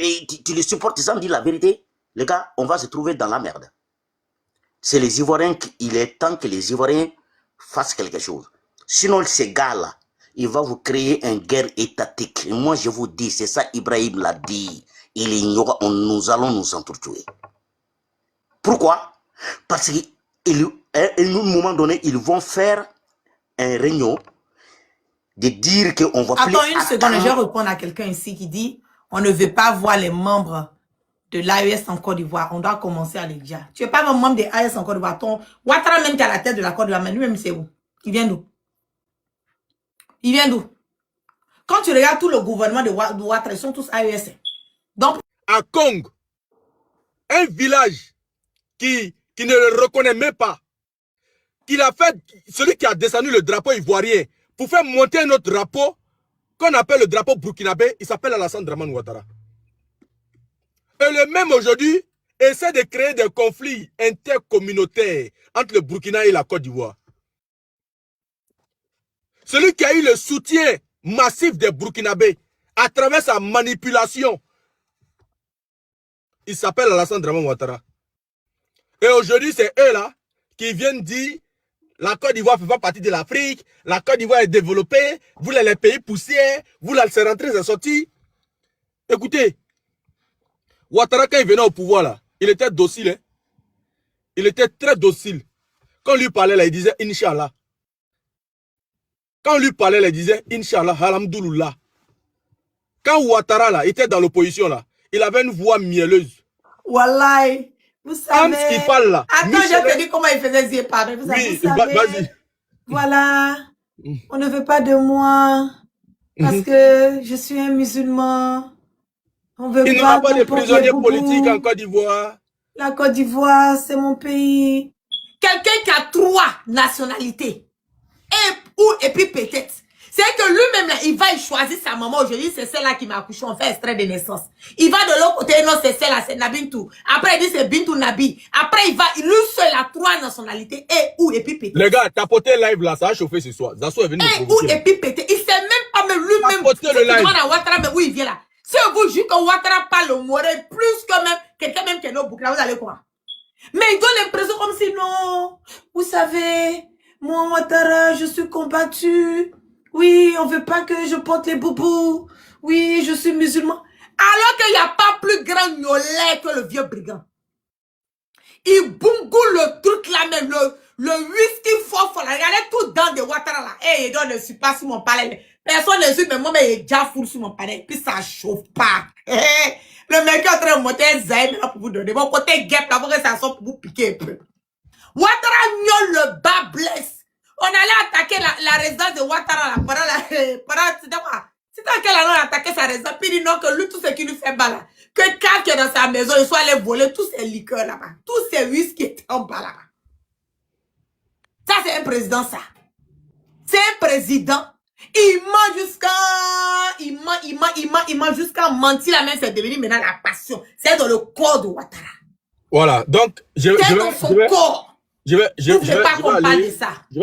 tu le supportes sans dire la vérité, les gars, on va se trouver dans la merde. C'est les Ivoiriens, il est temps que les Ivoiriens fassent quelque chose. Sinon, ces gars-là, il va vous créer une guerre étatique. Et moi, je vous dis, c'est ça, Ibrahim l'a dit. Nous allons nous entretuer. Pourquoi? Parce qu'à un moment donné, ils vont faire un réunion de dire qu'on va... Attends une seconde, je vais répondre à quelqu'un ici qui dit on ne veut pas voir les membres de l'AES en Côte d'Ivoire. On doit commencer à les dire. Tu n'es pas un membre de l'AES en Côte d'Ivoire. Ton Ouattara même qui est à la tête de la Côte d'Ivoire, mais lui-même c'est où? Il vient d'où? Il vient d'où? Quand tu regardes tout le gouvernement de Ouattara, ils sont tous AES. Donc, à Kong, un village qui ne le reconnaît même pas, qu'il a fait, celui qui a descendu le drapeau ivoirien pour faire monter un autre drapeau qu'on appelle le drapeau burkinabé, il s'appelle Alassane Dramane Ouattara. Et le même aujourd'hui essaie de créer des conflits intercommunautaires entre le Burkina et la Côte d'Ivoire. Celui qui a eu le soutien massif des Burkinabés à travers sa manipulation, il s'appelle Alassane Dramane Ouattara. Et aujourd'hui, c'est eux là qui viennent dire la Côte d'Ivoire ne fait pas partie de l'Afrique, la Côte d'Ivoire est développée, vous les pays poussières, vous là c'est rentré, c'est sorti. Écoutez, Ouattara quand il venait au pouvoir là, il était docile. Hein? Il était très docile. Quand on lui parlait là, il disait Inch'Allah. Quand on lui parlait là, il disait Inch'Allah, Alhamdoulilah. Quand Ouattara là était dans l'opposition là, il avait une voix mielleuse. Wallahi. Vous savez... qui parle là. Attends, je te dis comment il faisait Zié parler. Vous savez, vas-y. Voilà. On ne veut pas de moi. Parce que je suis un musulman. On veut il n'y aura pas de prisonniers politiques en Côte d'Ivoire. La Côte d'Ivoire, c'est mon pays. Quelqu'un qui a 3 nationalités. Et puis peut-être. C'est que lui-même, là, il va choisir sa maman aujourd'hui, c'est celle-là qui m'a accouché, on fait extrait de naissance. Il va de l'autre côté, non, c'est celle-là, c'est Nabintou. Après, il dit c'est Bintou Nabi. Après, il va, lui seul a 3 nationalités, et puis pété. Les gars, tapoter live là, ça a chauffé ce soir. Zasso est venu me provoquer. Et puis pété. Il sait même pas, même lui-même. Tapoter le live. À Ouattara, mais où il vient là. Si vous jugez que Ouattara parle au Morel, plus que même, quelqu'un même qui est au Burkina, vous allez croire. Mais il donne l'impression comme si non, vous savez, moi, Ouattara, je suis combattu. Oui, on veut pas que je porte les boubous. Oui, je suis musulman. Alors qu'il n'y a pas plus grand gnolet que le vieux brigand. Il boumgoule le truc là même, le whisky fort, regardez tout dans de Ouattara là. Eh, je ne suis pas sur mon palais. Personne ne suit, mais moi, mais il est déjà full sur mon palais. Puis ça chauffe pas. Le mec est en train de monter un zaïm pour vous donner. Mon côté guêpe là, pour que ça sorte pour vous piquer un peu. Ouattara gnole le bas blesse. On allait attaquer la résidence de Ouattara là, c'est à quelle année on a attaqué sa résidence, puis il dit non que lui, tout ce qui lui fait bas là, que quand il est dans sa maison, il soit allé voler tous ses liqueurs là-bas, tous ses whisky étaient en bas là-bas. Ça c'est un président ça. C'est un président. Il ment jusqu'à mentir la même, c'est devenu maintenant la passion. C'est dans le corps de Ouattara. Voilà, donc je vais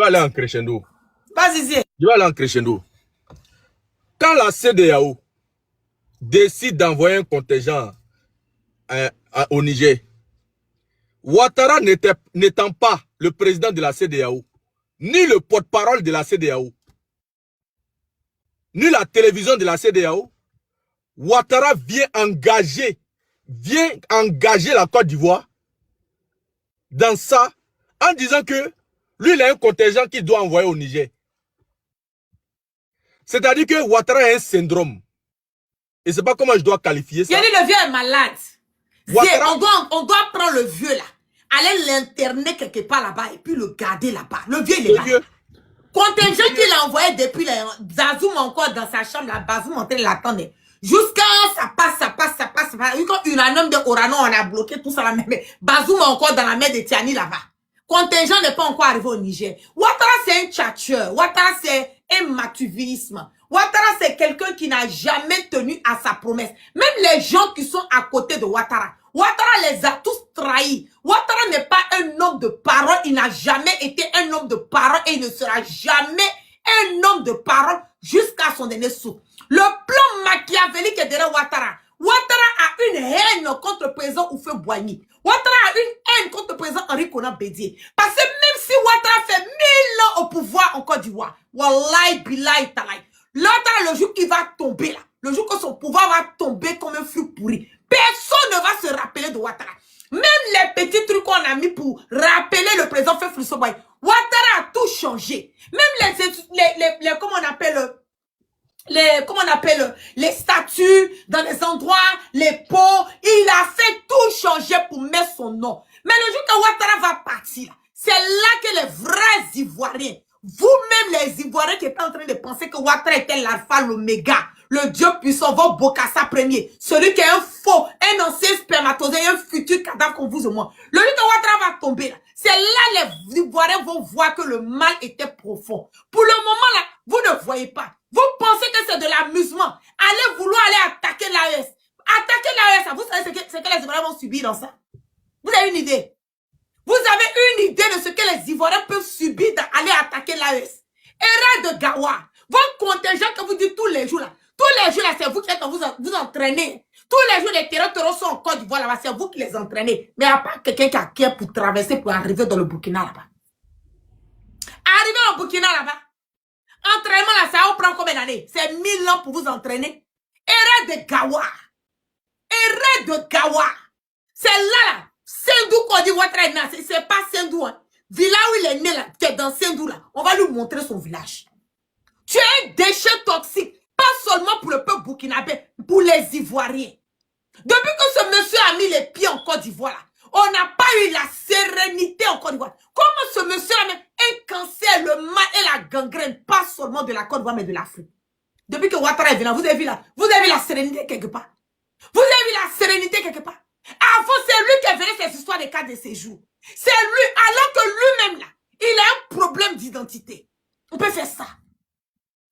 aller en crescendo. Vas-y. Je vais aller en crescendo. Quand la CEDEAO décide d'envoyer un contingent au Niger, Ouattara n'étant pas le président de la CEDEAO, ni le porte-parole de la CEDEAO, ni la télévision de la CEDEAO, Ouattara vient engager la Côte d'Ivoire dans ça, en disant que lui, il a un contingent qu'il doit envoyer au Niger. C'est-à-dire que Ouattara a un syndrome. Et c'est pas comment je dois qualifier ça. Il a dit le vieux est malade. Ouattara... On doit prendre le vieux là, aller l'interner quelque part là-bas et puis le garder là-bas. Le vieux, il est là. Contingent qu'il a envoyé depuis Bazoum encore dans sa chambre, là, Bazoum en train de l'attendre. Jusqu'à ça passe. Quand Uranium de Orano, on a bloqué tout ça là, mais Bazoum encore dans la mer de Tiani là-bas. Contingent n'est pas encore arrivé au Niger. Ouattara, c'est un tchatcheur. Ouattara, c'est un matuvisme. Ouattara, c'est quelqu'un qui n'a jamais tenu à sa promesse. Même les gens qui sont à côté de Ouattara, Ouattara les a tous trahis. Ouattara n'est pas un homme de parole. Il n'a jamais été un homme de parole et il ne sera jamais un homme de parole jusqu'à son dernier souffle. Le plan machiavélique est derrière Ouattara. Ouattara a une haine contre le président Houphouët-Boigny. Ouattara a une haine contre le président Henri Konan Bédié. Parce que même si Ouattara fait 1000 ans au pouvoir en Côte d'Ivoire, wallahi billahi talai, Ouattara, le jour qu'il va tomber là, le jour que son pouvoir va tomber comme un flux pourri, personne ne va se rappeler de Ouattara. Même les petits trucs qu'on a mis pour rappeler le président Félix Boy, Ouattara a tout changé. Même les comment on appelle les statues dans les endroits, les pots, il a fait tout changer pour mettre son nom. Mais le jour que Ouattara va partir, c'est là que les vrais Ivoiriens, vous-même les Ivoiriens qui êtes en train de penser que Ouattara était l'alpha, l'oméga, le Dieu puissant, votre Bokassa premier, celui qui est un faux, un ancien spermatozoïde, un futur cadavre comme vous et moi. Le jour que Ouattara va tomber là, c'est là les Ivoiriens vont voir que le mal était profond. Pour le moment là, vous ne voyez pas. Vous pensez que c'est de l'amusement. Allez vouloir aller attaquer l'AES. Attaquer l'AES, vous savez ce que les Ivoiriens vont subir dans ça? Vous avez une idée? Vous avez une idée de ce que les Ivoiriens peuvent subir d'aller attaquer l'AES? Erreur de Gawa. Votre contingent que vous dites tous les jours là, c'est vous qui êtes vous entraînez. Tous les jours, les terreurs sont en Côte d'Ivoire là-bas, c'est vous qui les entraînez. Mais il n'y a pas quelqu'un qui a cœur pour traverser, pour arriver dans le Burkina là-bas. Arriver au Burkina là-bas. Entraînement là, ça va prendre combien d'années? C'est 1000 ans pour vous entraîner. Erreur de Gawa. Erreur de Gawa. C'est là. Sendou qu'on dit Ouattara, c'est pas Sendou. Hein. Village où il est né là, qui est dans Sendou là. On va lui montrer son village. Tu es un déchet toxique. Pas seulement pour le peuple burkinabé, pour les Ivoiriens. Depuis que ce monsieur a mis les pieds en Côte d'Ivoire là, on n'a pas eu la sérénité en Côte d'Ivoire. Comment ce monsieur a même un cancer, le mal et la gangrène, pas seulement de la Côte d'Ivoire, mais de l'Afrique. Depuis que Ouattara est venu, vous avez vu la sérénité quelque part. Vous avez vu la sérénité quelque part. Avant, c'est lui qui a venu ces histoires de cas de séjour. C'est lui, alors que lui-même là, il a un problème d'identité. On peut faire ça.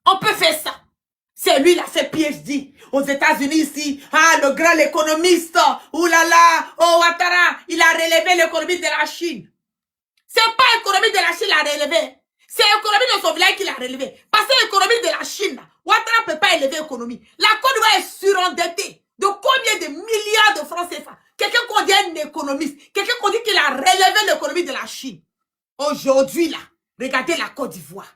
On peut faire ça. C'est lui, il a fait PhD aux États-Unis ici. Ah, le grand économiste. Oulala, oh Ouattara, il a relevé l'économie de la Chine. C'est pas l'économie de la Chine qu'il a relevé. C'est l'économie de son village qu'il a relevé. Parce que l'économie de la Chine, Ouattara ne peut pas élever l'économie. La Côte d'Ivoire est surendettée. De combien de milliards de francs CFA? Quelqu'un qu'on dit un économiste. Quelqu'un qu'on dit qu'il a relevé l'économie de la Chine. Aujourd'hui, là, regardez la Côte d'Ivoire.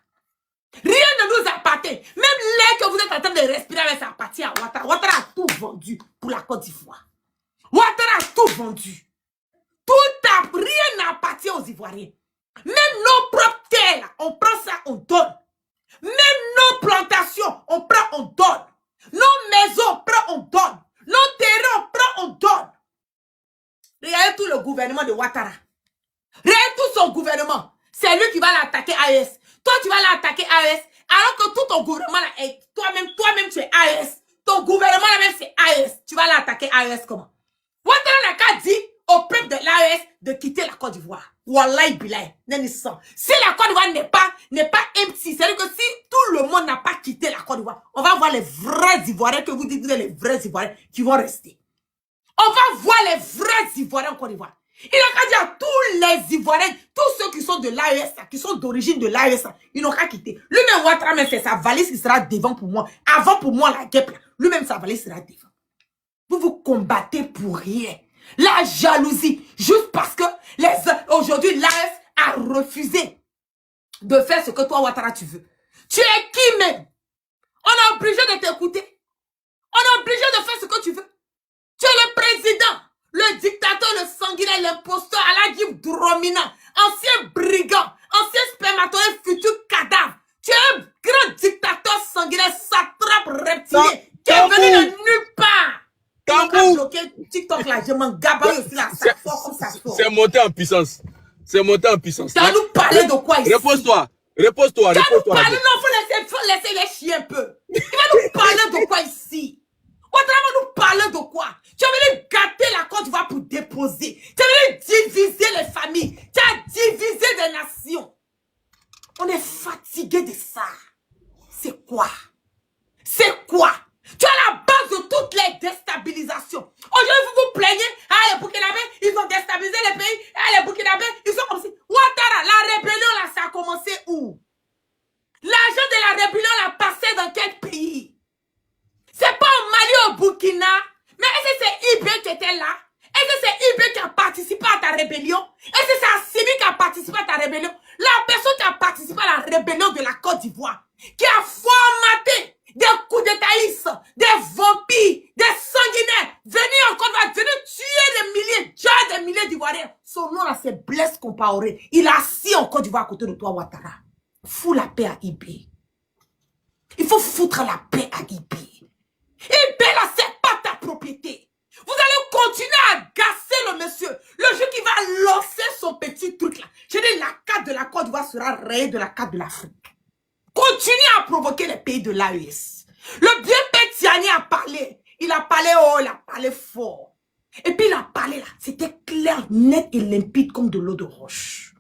Rien ne nous appartient. Même l'air que vous êtes en train de respirer avec sa partie à Ouattara. Ouattara a tout vendu pour la Côte d'Ivoire. Ouattara a tout vendu. Rien n'appartient aux Ivoiriens. Même nos propres terres, on prend ça, on donne. Même nos plantations, on prend, on donne. Nos maisons, on prend, on donne. Nos terrains, on prend, on donne. Regardez tout le gouvernement de Ouattara. Regardez tout son gouvernement. C'est lui qui va l'attaquer AES. Toi, tu vas l'attaquer AES. Alors que tout ton gouvernement là est toi-même tu es AES. Ton gouvernement là même c'est AES. Tu vas l'attaquer AES comment? Ouattara n'a qu'à dire au peuple de l'AES de quitter la Côte d'Ivoire. Wallahi billahi. Si la Côte d'Ivoire n'est pas empty, c'est-à-dire que si tout le monde n'a pas quitté la Côte d'Ivoire, on va voir les vrais Ivoiriens que vous dites, vous êtes les vrais Ivoiriens qui vont rester. On va voir les vrais Ivoiriens en Côte d'Ivoire. Il n'a qu'à dire à tous les Ivoiriens, tous ceux qui sont de l'AES, qui sont d'origine de l'AES, ils n'ont qu'à quitter. Lui-même, Ouattara même fait sa valise qui sera devant pour moi. Avant pour moi, la guêpe, lui-même, sa valise sera devant. Vous vous combattez pour rien. La jalousie, juste parce que aujourd'hui, l'AES a refusé de faire ce que toi, Ouattara, tu veux. Tu es qui même? On est obligé de t'écouter. On est obligé de faire ce que tu veux. Tu es le président, le dictateur, le sanguinaire, l'imposteur, Aladjib Dromina, ancien brigand, ancien spermatozoïde, futur cadavre. Tu es un grand dictateur sanguinaire, satrape reptilien, qui est venu de nulle part. TikTok là, je m'en gabaille aussi là, ça sort comme ça sort. C'est monté en puissance. C'est monté en puissance. Tu vas nous parler de quoi ici? Repose-toi. Tu vas nous parler, non, faut laisser les chier un peu. Il va nous parler de quoi ici? Ouattara va nous parler de quoi? Tu as venu gâter la Côte d'Ivoire pour déposer. Tu as venu diviser les familles. Tu as divisé des nations. On est fatigué de ça. C'est quoi? C'est quoi? Tu es à la base de toutes les déstabilisations. Aujourd'hui, vous vous plaignez. Ah, les Burkinabés, ils ont déstabilisé les pays. Ah, les Burkinabés, ils sont comme si. Ouattara, la rébellion là, ça a commencé où? L'argent de rébellion. Et c'est Assimi qui a participé à ta rébellion. La personne qui a participé à la rébellion de la Côte d'Ivoire, qui a formaté des coups d'étaïstes, des vampires, des sanguinaires, venir en Côte d'Ivoire, venir tuer des milliers, déjà des milliers d'Ivoiriens. Son nom là, c'est Blaise Compaoré. Il est assis en Côte d'Ivoire à côté de toi, Ouattara. Fous la paix à Ibé. Il faut foutre la paix à Ibé. Ibé là, c'est pas ta propriété. Vous allez continuer à gasser le monsieur. Le jour qui va lancer son petit truc là. Je dis la carte de la Côte d'Ivoire sera rayée de la carte de l'Afrique. Continuez à provoquer les pays de l'AES. Le bien père Tiani a parlé. Il a parlé haut, il a parlé fort. Et puis il a parlé là. C'était clair, net et limpide comme de l'eau de roche.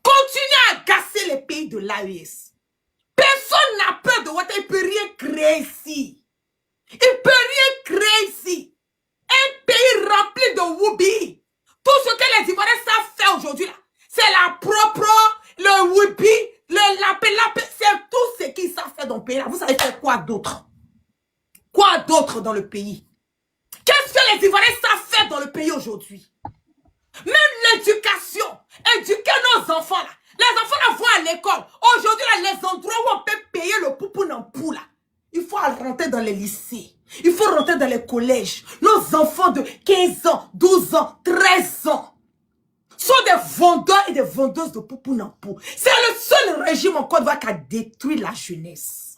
Continuez à gasser les pays de l'AES. Personne n'a peur de Ouattara. Il ne peut rien créer ici. Il ne peut rien créer ici. Un pays rempli de woubi. Tout ce que les Ivoiriens savent faire aujourd'hui là, c'est la propre, le woubi, le lapé, c'est tout ce qu'ils savent faire dans le pays là. Vous savez faire quoi d'autre? Quoi d'autre dans le pays? Qu'est-ce que les Ivoiriens savent faire dans le pays aujourd'hui? Même l'éducation, éduquer nos enfants là. Les enfants là vont à l'école. Aujourd'hui là, les endroits où on peut payer le poupou en pou là. Il faut rentrer dans les lycées. Il faut rentrer dans les collèges. Nos enfants de 15 ans, 12 ans, 13 ans sont des vendeurs et des vendeuses de poupou en pou. C'est le seul régime en Côte d'Ivoire qui a détruit la jeunesse.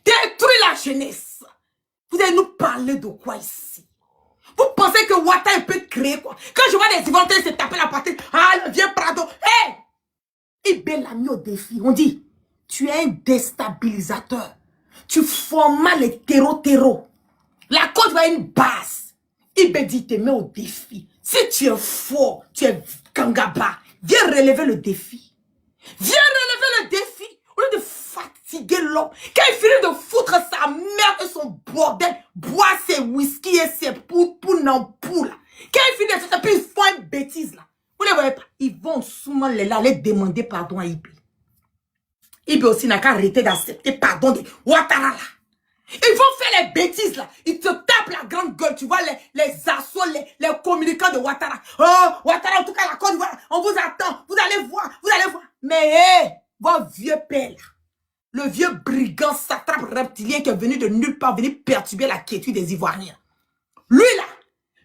Détruit la jeunesse. Vous allez nous parler de quoi ici? Vous pensez que Ouattara peut créer quoi? Quand je vois des Ivoiriens se taper la partie, ah, le vieux Prado, hé! Ibé l'a mis au défi. On dit, tu es un déstabilisateur. Tu formas les terreaux. La Côte d'Ivoire est une base. Ibé dit, te met au défi. Si tu es fort, tu es Kangaba, viens relever le défi. Viens relever le défi. Au lieu de fatiguer l'homme, quand il finit de foutre sa mère et son bordel, boire ses whisky et ses poupous en poule. Quand il finit de faire ça, puis ils font une bêtise là. Vous ne voyez pas, ils vont souvent aller demander pardon à Ibé. Ibé aussi n'a qu'à arrêter d'accepter pardon de Ouattara là. Ils vont faire les bêtises là. Ils te tapent la grande gueule. Tu vois les assauts, les communicants de Ouattara. Oh, Ouattara, en tout cas, la Côte d'Ivoire, on vous attend. Vous allez voir, vous allez voir. Mais hé, votre vieux père là, le vieux brigand satrape reptilien qui est venu de nulle part, venir perturber la quiétude des Ivoiriens. Lui là,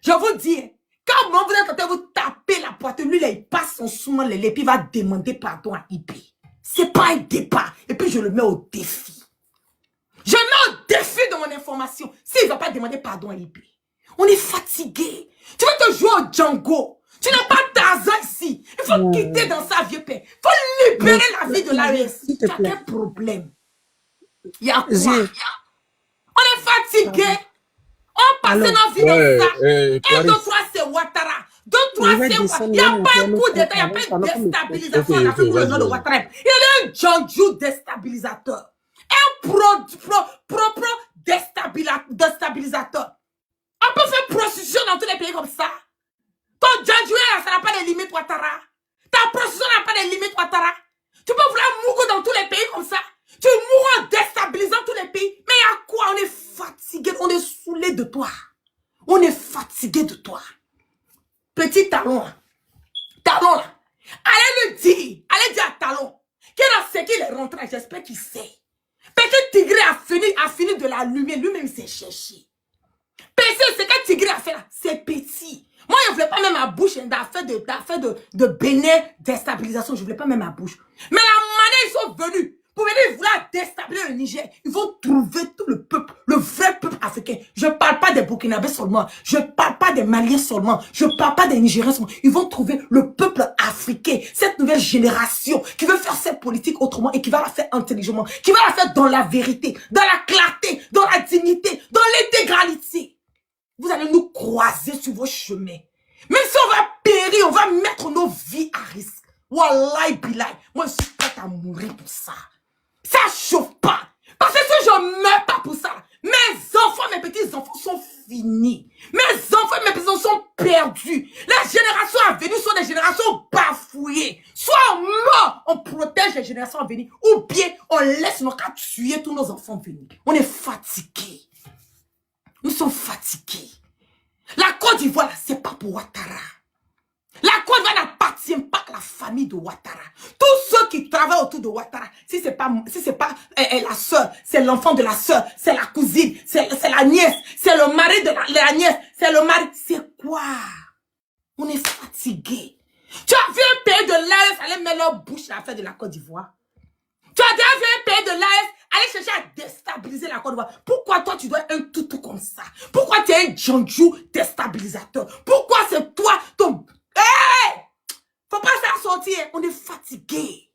je vous dis, quand vous êtes en train de vous taper la poitrine, lui là, il passe son souvent les puis il va demander pardon à Ibé. C'est pas un débat. Et puis je le mets au défi. Je mets au défi de mon information. S'il ne va pas demander pardon à Ibé. On est fatigué. Tu veux te jouer au Django. Tu n'as pas Tarzan ici. Il faut quitter dans sa vieux père. Il faut libérer la vie de l'AES. Tu as quel problème? Il y a quoi? On est fatigué. On passe nos vies dans ça. 1, 2, 3, c'est Ouattara. 2, 3, c'est Ouattara. Il n'y a pas un coup d'état, il n'y a pas une déstabilisation en Afrique pour le nom de Ouattara. Il est un Django déstabilisateur. Un propre déstabilisateur. On peut faire prostitution dans tous les pays comme ça. Ton Django, ça n'a pas de limite, Ouattara. Ta prostitution n'a pas de limite, Ouattara. Tu peux vouloir mourir dans tous les pays comme ça. Tu mourras en déstabilisant tous les pays. Mais il y a quoi? On est fatigué, on est saoulé de toi. On est fatigué de toi. Petit Talon là. Talon là. Allez lui dire. Allez dire à Talon. Qu'il a ce qu'il est rentré. J'espère qu'il sait. Petit Tigré a fini de l'allumer. Lui-même s'est cherché. Petit, ce que Tigré a fait là, c'est petit. Moi, je ne voulais pas même ma bouche d'affaire de bénin déstabilisation. Je ne voulais pas même ma bouche. Mais la manière ils sont venus. Pour venir vouloir déstabiliser le Niger, ils vont trouver tout le peuple, le vrai peuple africain. Je ne parle pas des Burkinabés seulement, je ne parle pas des Maliens seulement, je ne parle pas des Nigériens seulement. Ils vont trouver le peuple africain, cette nouvelle génération qui veut faire cette politique autrement et qui va la faire intelligemment, qui va la faire dans la vérité, dans la clarté, dans la dignité, dans l'intégralité. Vous allez nous croiser sur vos chemins. Même si on va périr, on va mettre nos vies à risque. Wallahi bilay, moi je suis prête à mourir pour ça. Ça chauffe pas. Parce que si je ne meurs pas pour ça, mes enfants, mes petits-enfants sont finis. Mes enfants et mes petits-enfants sont perdus. Les générations à venir sont des générations bafouillées. Soit on meurt, on protège les générations à venir, ou bien on laisse nos cas tuer tous nos enfants venir. On est fatigués. Nous sommes fatigués. La Côte d'Ivoire, c'est pas pour Ouattara. La Côte d'Ivoire n'appartient pas à la famille de Ouattara. Tous ceux qui travaillent autour de Ouattara, si c'est pas la soeur, c'est l'enfant de la soeur, c'est la cousine, c'est la nièce, c'est le mari de la nièce, c'est le mari. C'est quoi? On est fatigué. Tu as vu un pays de l'AS aller mettre leur bouche à l'affaire de la Côte d'Ivoire? Tu as déjà vu un pays de l'AS aller chercher à déstabiliser la Côte d'Ivoire? Pourquoi toi tu dois être un toutou comme ça? Pourquoi tu es un Djandjou déstabilisateur? Pourquoi c'est toi ton... Hey! Faut pas s'en sortir. On est fatigué.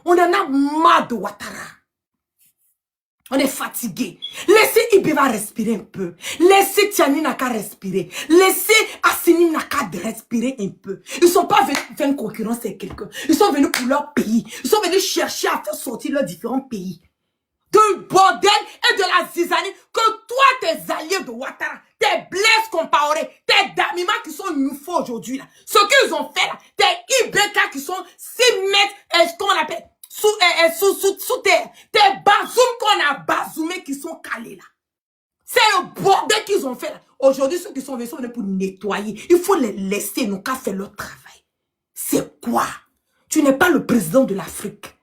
On en a marre de Ouattara. On est fatigué. Laissez Ibeba respirer un peu. Laissez Tiani Naka respirer. Laissez Assini Naka respirer un peu. Ils sont pas venus faire une concurrence avec quelqu'un. Ils sont venus pour leur pays. Ils sont venus chercher à faire sortir leurs différents pays. Du bordel et de la zizanie que toi, tes alliés de Ouattara, tes Blaise Compaoré, tes Damima qui sont nouveaux aujourd'hui là. Ce qu'ils ont fait là, tes Ibeka qui sont 6 mètres, qu'on appelle, sous terre. Tes Bazoum qu'on a bazoumés qui sont calés là. C'est le bordel qu'ils ont fait là. Aujourd'hui, ceux qui sont venus pour nettoyer. Il faut les laisser, nous qu'à faire leur travail. C'est quoi? Tu n'es pas le président de l'Afrique.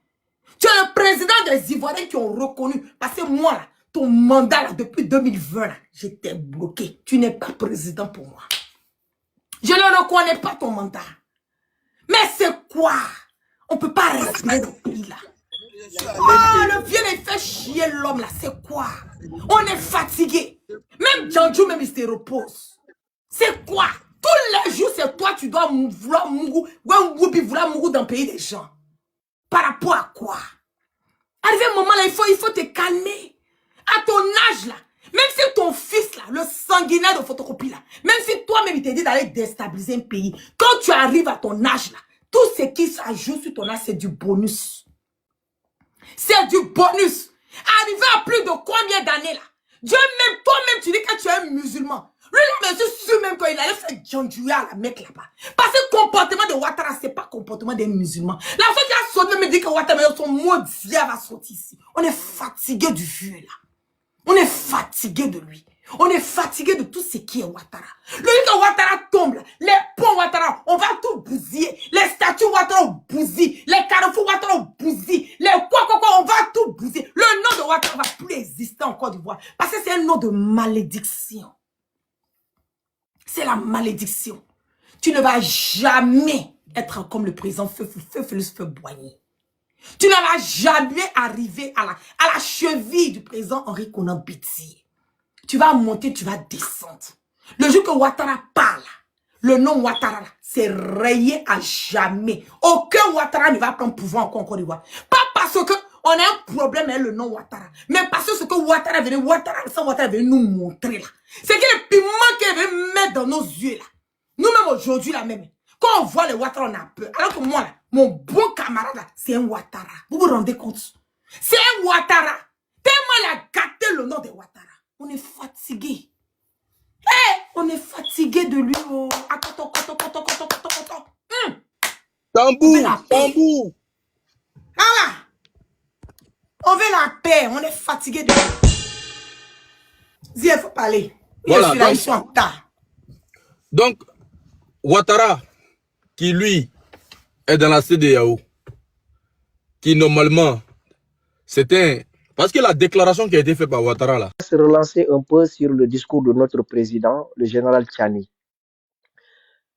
Tu es le président des Ivoiriens qui ont reconnu. Parce que moi, là, ton mandat, là, depuis 2020, j'étais bloqué. Tu n'es pas président pour moi. Je ne reconnais pas ton mandat. Mais c'est quoi? On ne peut pas respirer dans le pays, là. Oh, le vieux il fait chier l'homme, là. C'est quoi? On est fatigué. Même Djandjou, même il se repose. C'est quoi? Tous les jours, c'est toi, tu dois vouloir mourir dans le pays des gens. Par rapport à quoi? Arrivé un moment là, il faut te calmer. À ton âge là, même si ton fils là, le sanguinaire de photocopie là, même si toi-même il te dit d'aller déstabiliser un pays, quand tu arrives à ton âge là, tout ce qui s'ajoute sur ton âge, c'est du bonus. C'est du bonus. Arrivé à plus de combien d'années là? Dieu même, toi-même tu dis que tu es un musulman. Lui là, mais je suis sûr même quand il allait faire Djandjouya à la Mecque là-bas. Parce que le comportement de Ouattara, c'est pas le comportement des musulmans. La fois qu'il a sauté, me dit que Ouattara, son maudit va sortir ici. On est fatigué du vieux là. On est fatigué de lui. On est fatigué de tout ce qui est Ouattara. Le jour que Ouattara tombe, les ponts Ouattara, on va tout bousiller. Les statues Ouattara, on bousille. Les carrefours Ouattara, on bousille. Les quoi, on va tout bousiller. Le nom de Ouattara va plus exister en Côte d'Ivoire. Parce que c'est un nom de malédiction. C'est la malédiction. Tu ne vas jamais être comme le président Félix Boigny. Tu ne vas jamais arriver à la cheville du président Henri Konan Bédié. Tu vas monter, tu vas descendre. Le jour que Ouattara parle, le nom Ouattara, c'est rayé à jamais. Aucun Ouattara ne va prendre pouvoir encore en Côte d'Ivoire. Pas parce que on a un problème avec le nom Ouattara, mais parce que ce que Ouattara veut nous montrer là. C'est que le piment qu'il veut mettre dans nos yeux là. Nous-mêmes aujourd'hui là même, quand on voit les Ouattara, on a peur. Alors que moi là, mon bon camarade là, c'est un Ouattara. Vous vous rendez compte? C'est un Ouattara. Tellement il a gâté le nom de Ouattara. On est fatigué. Hey, on est fatigué de lui. Oh. Tambour. Ah, on veut la paix. On est fatigué de lui. Dis, il faut parler. Voilà, je suis en retard. Donc, Ouattara, qui lui est dans la CEDEAO, qui normalement, c'était... Parce que la déclaration qui a été faite par Ouattara là. Se relancer un peu sur le discours de notre président, le général Tiani.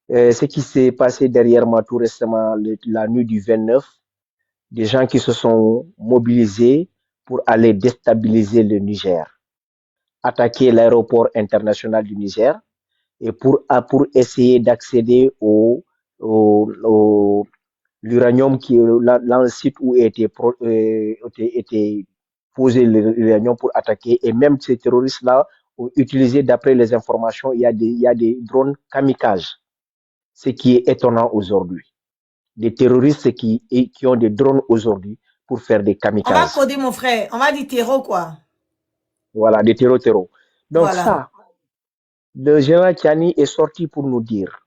Ce qui s'est passé derrière moi tout récemment, la nuit du 29, des gens qui se sont mobilisés pour aller déstabiliser le Niger, attaquer l'aéroport international du Niger et pour essayer d'accéder au l'uranium qui est dans le site où était posé l'uranium pour attaquer. Et même ces terroristes-là ont utilisé, d'après les informations, il y a des drones kamikazes, ce qui est étonnant aujourd'hui. Des terroristes qui ont des drones aujourd'hui pour faire des kamikazes. On va coder, mon frère. On va dire terreau, quoi. Voilà, des terreaux. Donc voilà. Ça, le général Tiani est sorti pour nous dire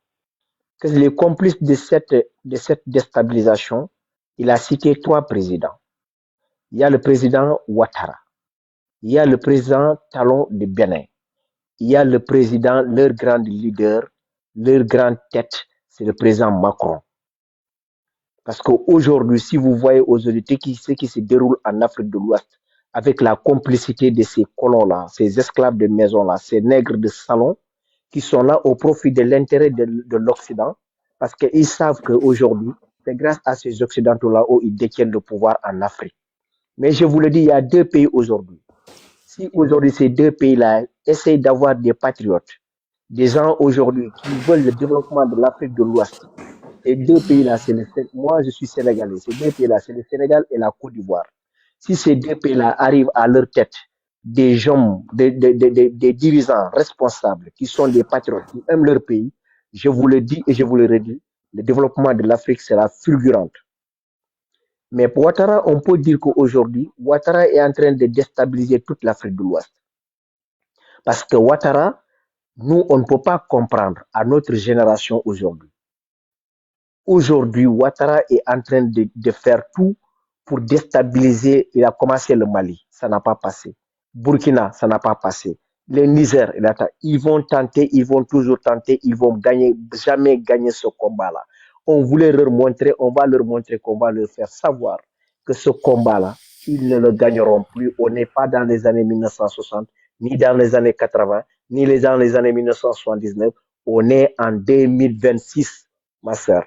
que les complices de cette déstabilisation, il a cité 3 présidents. Il y a le président Ouattara, il y a le président Talon de Bénin, il y a le président, leur grand leader, leur grande tête, c'est le président Macron. Parce qu'aujourd'hui, si vous voyez aujourd'hui ce qui se déroule en Afrique de l'Ouest, avec la complicité de ces colons-là, ces esclaves de maison-là, ces nègres de salon, qui sont là au profit de l'intérêt de l'Occident, parce qu'ils savent qu'aujourd'hui, c'est grâce à ces Occidentaux-là où ils détiennent le pouvoir en Afrique. Mais je vous le dis, il y a deux pays aujourd'hui. Si aujourd'hui ces deux pays-là essayent d'avoir des patriotes, des gens aujourd'hui qui veulent le développement de l'Afrique de l'Ouest, ces deux pays-là, moi je suis sénégalais, ces deux pays-là, c'est le Sénégal et la Côte d'Ivoire. Si ces deux pays-là arrivent à leur tête des gens, des dirigeants responsables qui sont des patriotes, qui aiment leur pays, je vous le dis et je vous le redis, le développement de l'Afrique sera fulgurant. Mais pour Ouattara, on peut dire qu'aujourd'hui, Ouattara est en train de déstabiliser toute l'Afrique de l'Ouest. Parce que Ouattara, nous, on ne peut pas comprendre à notre génération aujourd'hui. Aujourd'hui, Ouattara est en train de faire tout pour déstabiliser. Il a commencé le Mali, ça n'a pas passé. Burkina, ça n'a pas passé. Le Niger, ils vont tenter, ils vont toujours tenter, ils vont jamais gagner ce combat-là. On voulait leur montrer, on va leur montrer qu'on va leur faire savoir que ce combat-là, ils ne le gagneront plus. On n'est pas dans les années 1960, ni dans les années 80, ni dans les années 1979. On est en 2026, ma sœur.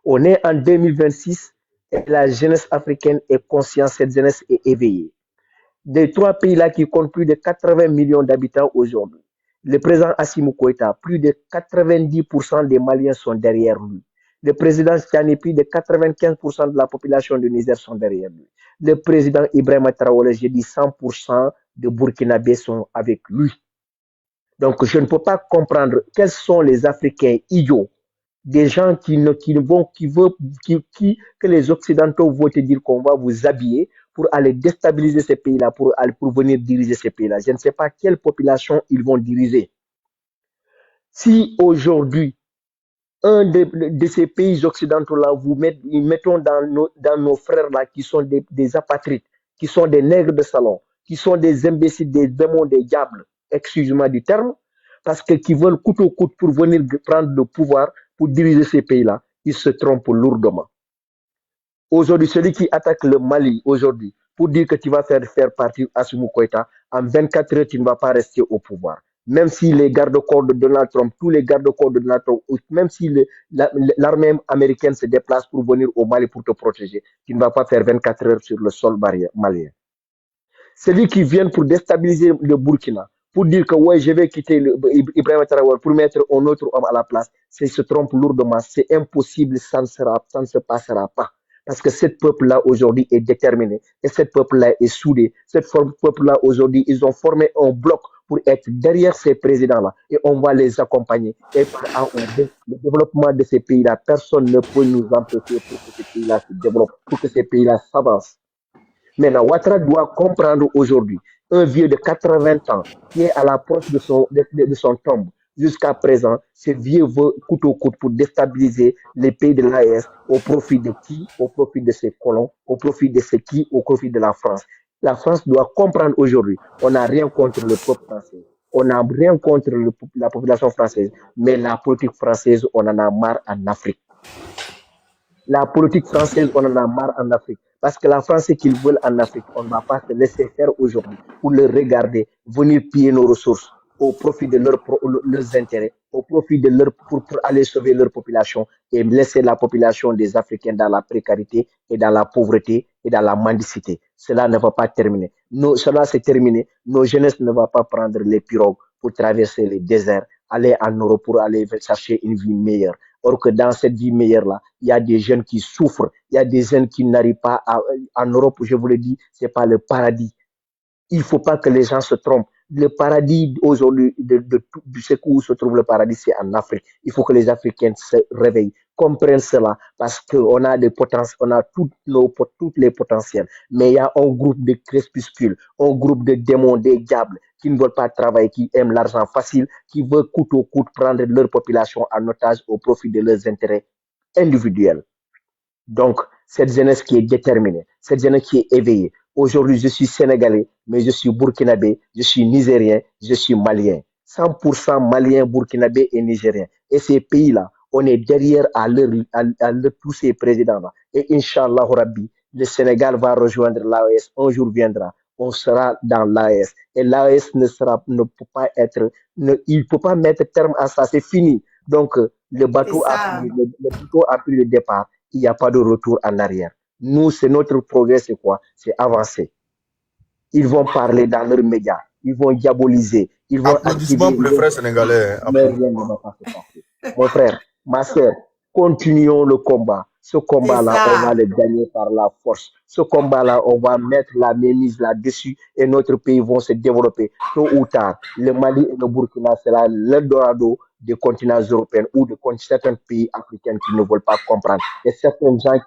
On est en 2026 et la jeunesse africaine est consciente, cette jeunesse est éveillée. Des trois pays-là qui comptent plus de 80 millions d'habitants aujourd'hui, le président Assimi Goïta, plus de 90% des Maliens sont derrière lui. Le président Tiani, plus de 95% de la population du Niger sont derrière lui. Le président Ibrahima Traoré, j'ai dit 100% de Burkinabé sont avec lui. Donc je ne peux pas comprendre quels sont les Africains idiots, des gens que les Occidentaux vont te dire qu'on va vous habiller pour aller déstabiliser ces pays-là, pour venir diriger ces pays-là. Je ne sais pas quelle population ils vont diriger. Si aujourd'hui, un de ces pays occidentaux-là, mettons dans nos frères-là qui sont des apatrides, qui sont des nègres de salon, qui sont des imbéciles, des démons, des diables, excusez-moi du terme, parce qu'ils veulent coûte au coûte pour venir prendre le pouvoir, pour diriger ces pays-là, ils se trompent lourdement. Aujourd'hui, celui qui attaque le Mali aujourd'hui, pour dire que tu vas faire partir Assimi Goïta, en 24 heures, tu ne vas pas rester au pouvoir. Même si les gardes-corps de Donald Trump, tous les gardes-corps de Donald Trump, même si l'armée américaine se déplace pour venir au Mali pour te protéger, tu ne vas pas faire 24 heures sur le sol malien. Celui qui vient pour déstabiliser le Burkina, pour dire que ouais, je vais quitter Ibrahima Traoré pour mettre un autre homme à la place, c'est se trompe lourdement. C'est impossible, ça ne se passera pas. Parce que ce peuple-là aujourd'hui est déterminé et ce peuple-là est soudé. Ce peuple-là aujourd'hui, ils ont formé un bloc pour être derrière ces présidents-là et on va les accompagner. Et par A ou B, le développement de ces pays-là, personne ne peut nous empêcher pour que ces pays-là se développent, pour que ces pays-là s'avancent. Maintenant, Ouattara doit comprendre aujourd'hui, un vieux de 80 ans qui est à l'approche de son tombe, jusqu'à présent, ce vieux veut coûte au coûte pour déstabiliser les pays de l'AES au profit de qui? Au profit de ses colons, au profit de ce qui? Au profit de la France. La France doit comprendre aujourd'hui, on n'a rien contre le peuple français, on n'a rien contre la population française, mais la politique française, on en a marre en Afrique. La politique française, on en a marre en Afrique. Parce que la France, ce qu'ils veulent en Afrique, on ne va pas se laisser faire aujourd'hui pour les regarder, venir piller nos ressources au profit de leurs intérêts, au profit de pour aller sauver leur population et laisser la population des Africains dans la précarité et dans la pauvreté et dans la mendicité. Cela ne va pas terminer. Cela s'est terminé. Nos jeunesses ne vont pas prendre les pirogues pour traverser les déserts, aller en Europe pour aller chercher une vie meilleure. Or que dans cette vie meilleure-là, il y a des jeunes qui souffrent, il y a des jeunes qui n'arrivent pas en Europe, je vous le dis, c'est pas le paradis. Il ne faut pas que les gens se trompent. Le paradis aujourd'hui, de ce où se trouve le paradis, c'est en Afrique. Il faut que les Africains se réveillent, comprennent cela, parce qu'on a des potentiels, on a tous les potentiels. Mais il y a un groupe de crépuscules, un groupe de démons, des diables, qui ne veulent pas travailler, qui aiment l'argent facile, qui veulent coûte au coûte prendre leur population en otage au profit de leurs intérêts individuels. Donc, cette jeunesse qui est déterminée, cette jeunesse qui est éveillée. Aujourd'hui, je suis sénégalais, mais je suis burkinabé, je suis nigérien, je suis malien. 100% Maliens, Burkinabés et Nigériens. Et ces pays-là, on est derrière à tous ces présidents-là. Et Inch'Allah Rabbi, le Sénégal va rejoindre l'AES. Un jour viendra, on sera dans l'AES. Et l'AES ne peut pas être, il ne peut pas mettre terme à ça, c'est fini. Donc, le bateau a pris le départ. Il n'y a pas de retour en arrière. Nous, c'est notre progrès, c'est quoi? C'est avancer. Ils vont parler dans leurs médias. Ils vont diaboliser. Ils vont applaudissements pour les frères sénégalais. Mais rien ne va pas se passer. Mon frère, ma soeur, continuons le combat. Ce combat-là, on va le gagner par la force. Ce combat-là, on va mettre la mainmise là-dessus et notre pays va se développer. Tôt ou tard, le Mali et le Burkina sera l'Eldorado des continents européens ou de certains pays africains qui ne veulent pas comprendre. Et certains gens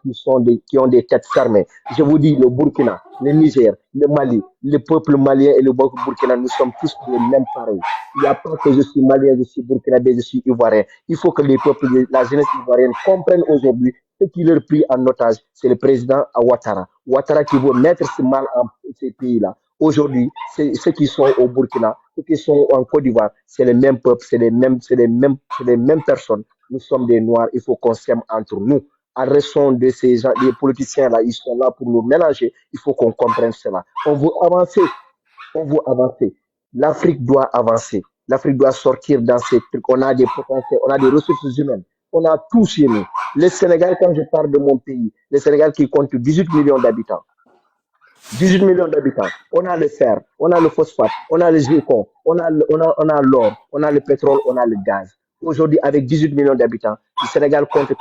qui ont des têtes fermées. Je vous dis, le Burkina, le Niger, le Mali, le peuple malien et le peuple burkina, nous sommes tous les mêmes pareils. Il n'y a pas que je suis malien, je suis burkinabé, je suis ivoirien. Il faut que les peuples, la jeunesse ivoirienne comprennent aujourd'hui ce qui leur prie en otage, c'est le président Ouattara. Ouattara qui veut mettre ce mal en ces pays-là. Aujourd'hui, ceux qui sont au Burkina, ceux qui sont en Côte d'Ivoire, c'est les mêmes peuples, c'est les mêmes personnes. Nous sommes des Noirs, il faut qu'on s'aime entre nous. Arrêtons de ces gens, les politiciens-là, ils sont là pour nous mélanger. Il faut qu'on comprenne cela. On veut avancer. L'Afrique doit avancer. L'Afrique doit sortir dans ces trucs. On a des potentiels, on a des ressources humaines. On a tout chez nous. Le Sénégal, quand je parle de mon pays, le Sénégal qui compte 18 millions d'habitants. 18 millions d'habitants. On a le fer, on a le phosphate, on a le zircon, on a l'or, on a le pétrole, on a le gaz. Aujourd'hui, avec 18 millions d'habitants, le Sénégal compte.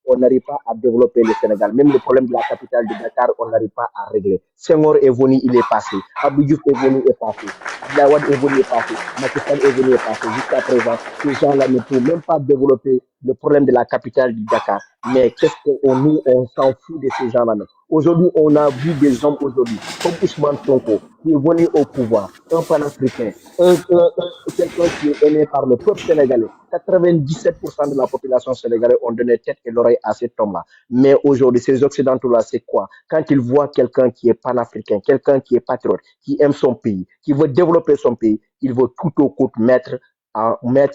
On n'arrive pas à développer le Sénégal. Même le problème de la capitale de Dakar, on n'arrive pas à régler. Senghor est venu, il est passé. Abdou Diouf est venu, il est passé. Abdoulaye Wade est venu, il est passé. Macky Sall est venu, il est passé. Jusqu'à présent, ces gens-là ne peuvent même pas développer le problème de la capitale de Dakar. Mais qu'est-ce qu'on on s'en fout de ces gens-là. Aujourd'hui, on a vu des hommes aujourd'hui, comme Ousmane Sonko, qui est venu au pouvoir, un panafricain, quelqu'un qui est aimé par le peuple sénégalais. 97% de la population sénégalaise ont donné tête et l'oreille à cet homme-là. Mais aujourd'hui, ces Occidentaux-là, c'est quoi? Quand ils voient quelqu'un qui est panafricain, quelqu'un qui est patriote, qui aime son pays, qui veut développer son pays, il veut tout au coût mettre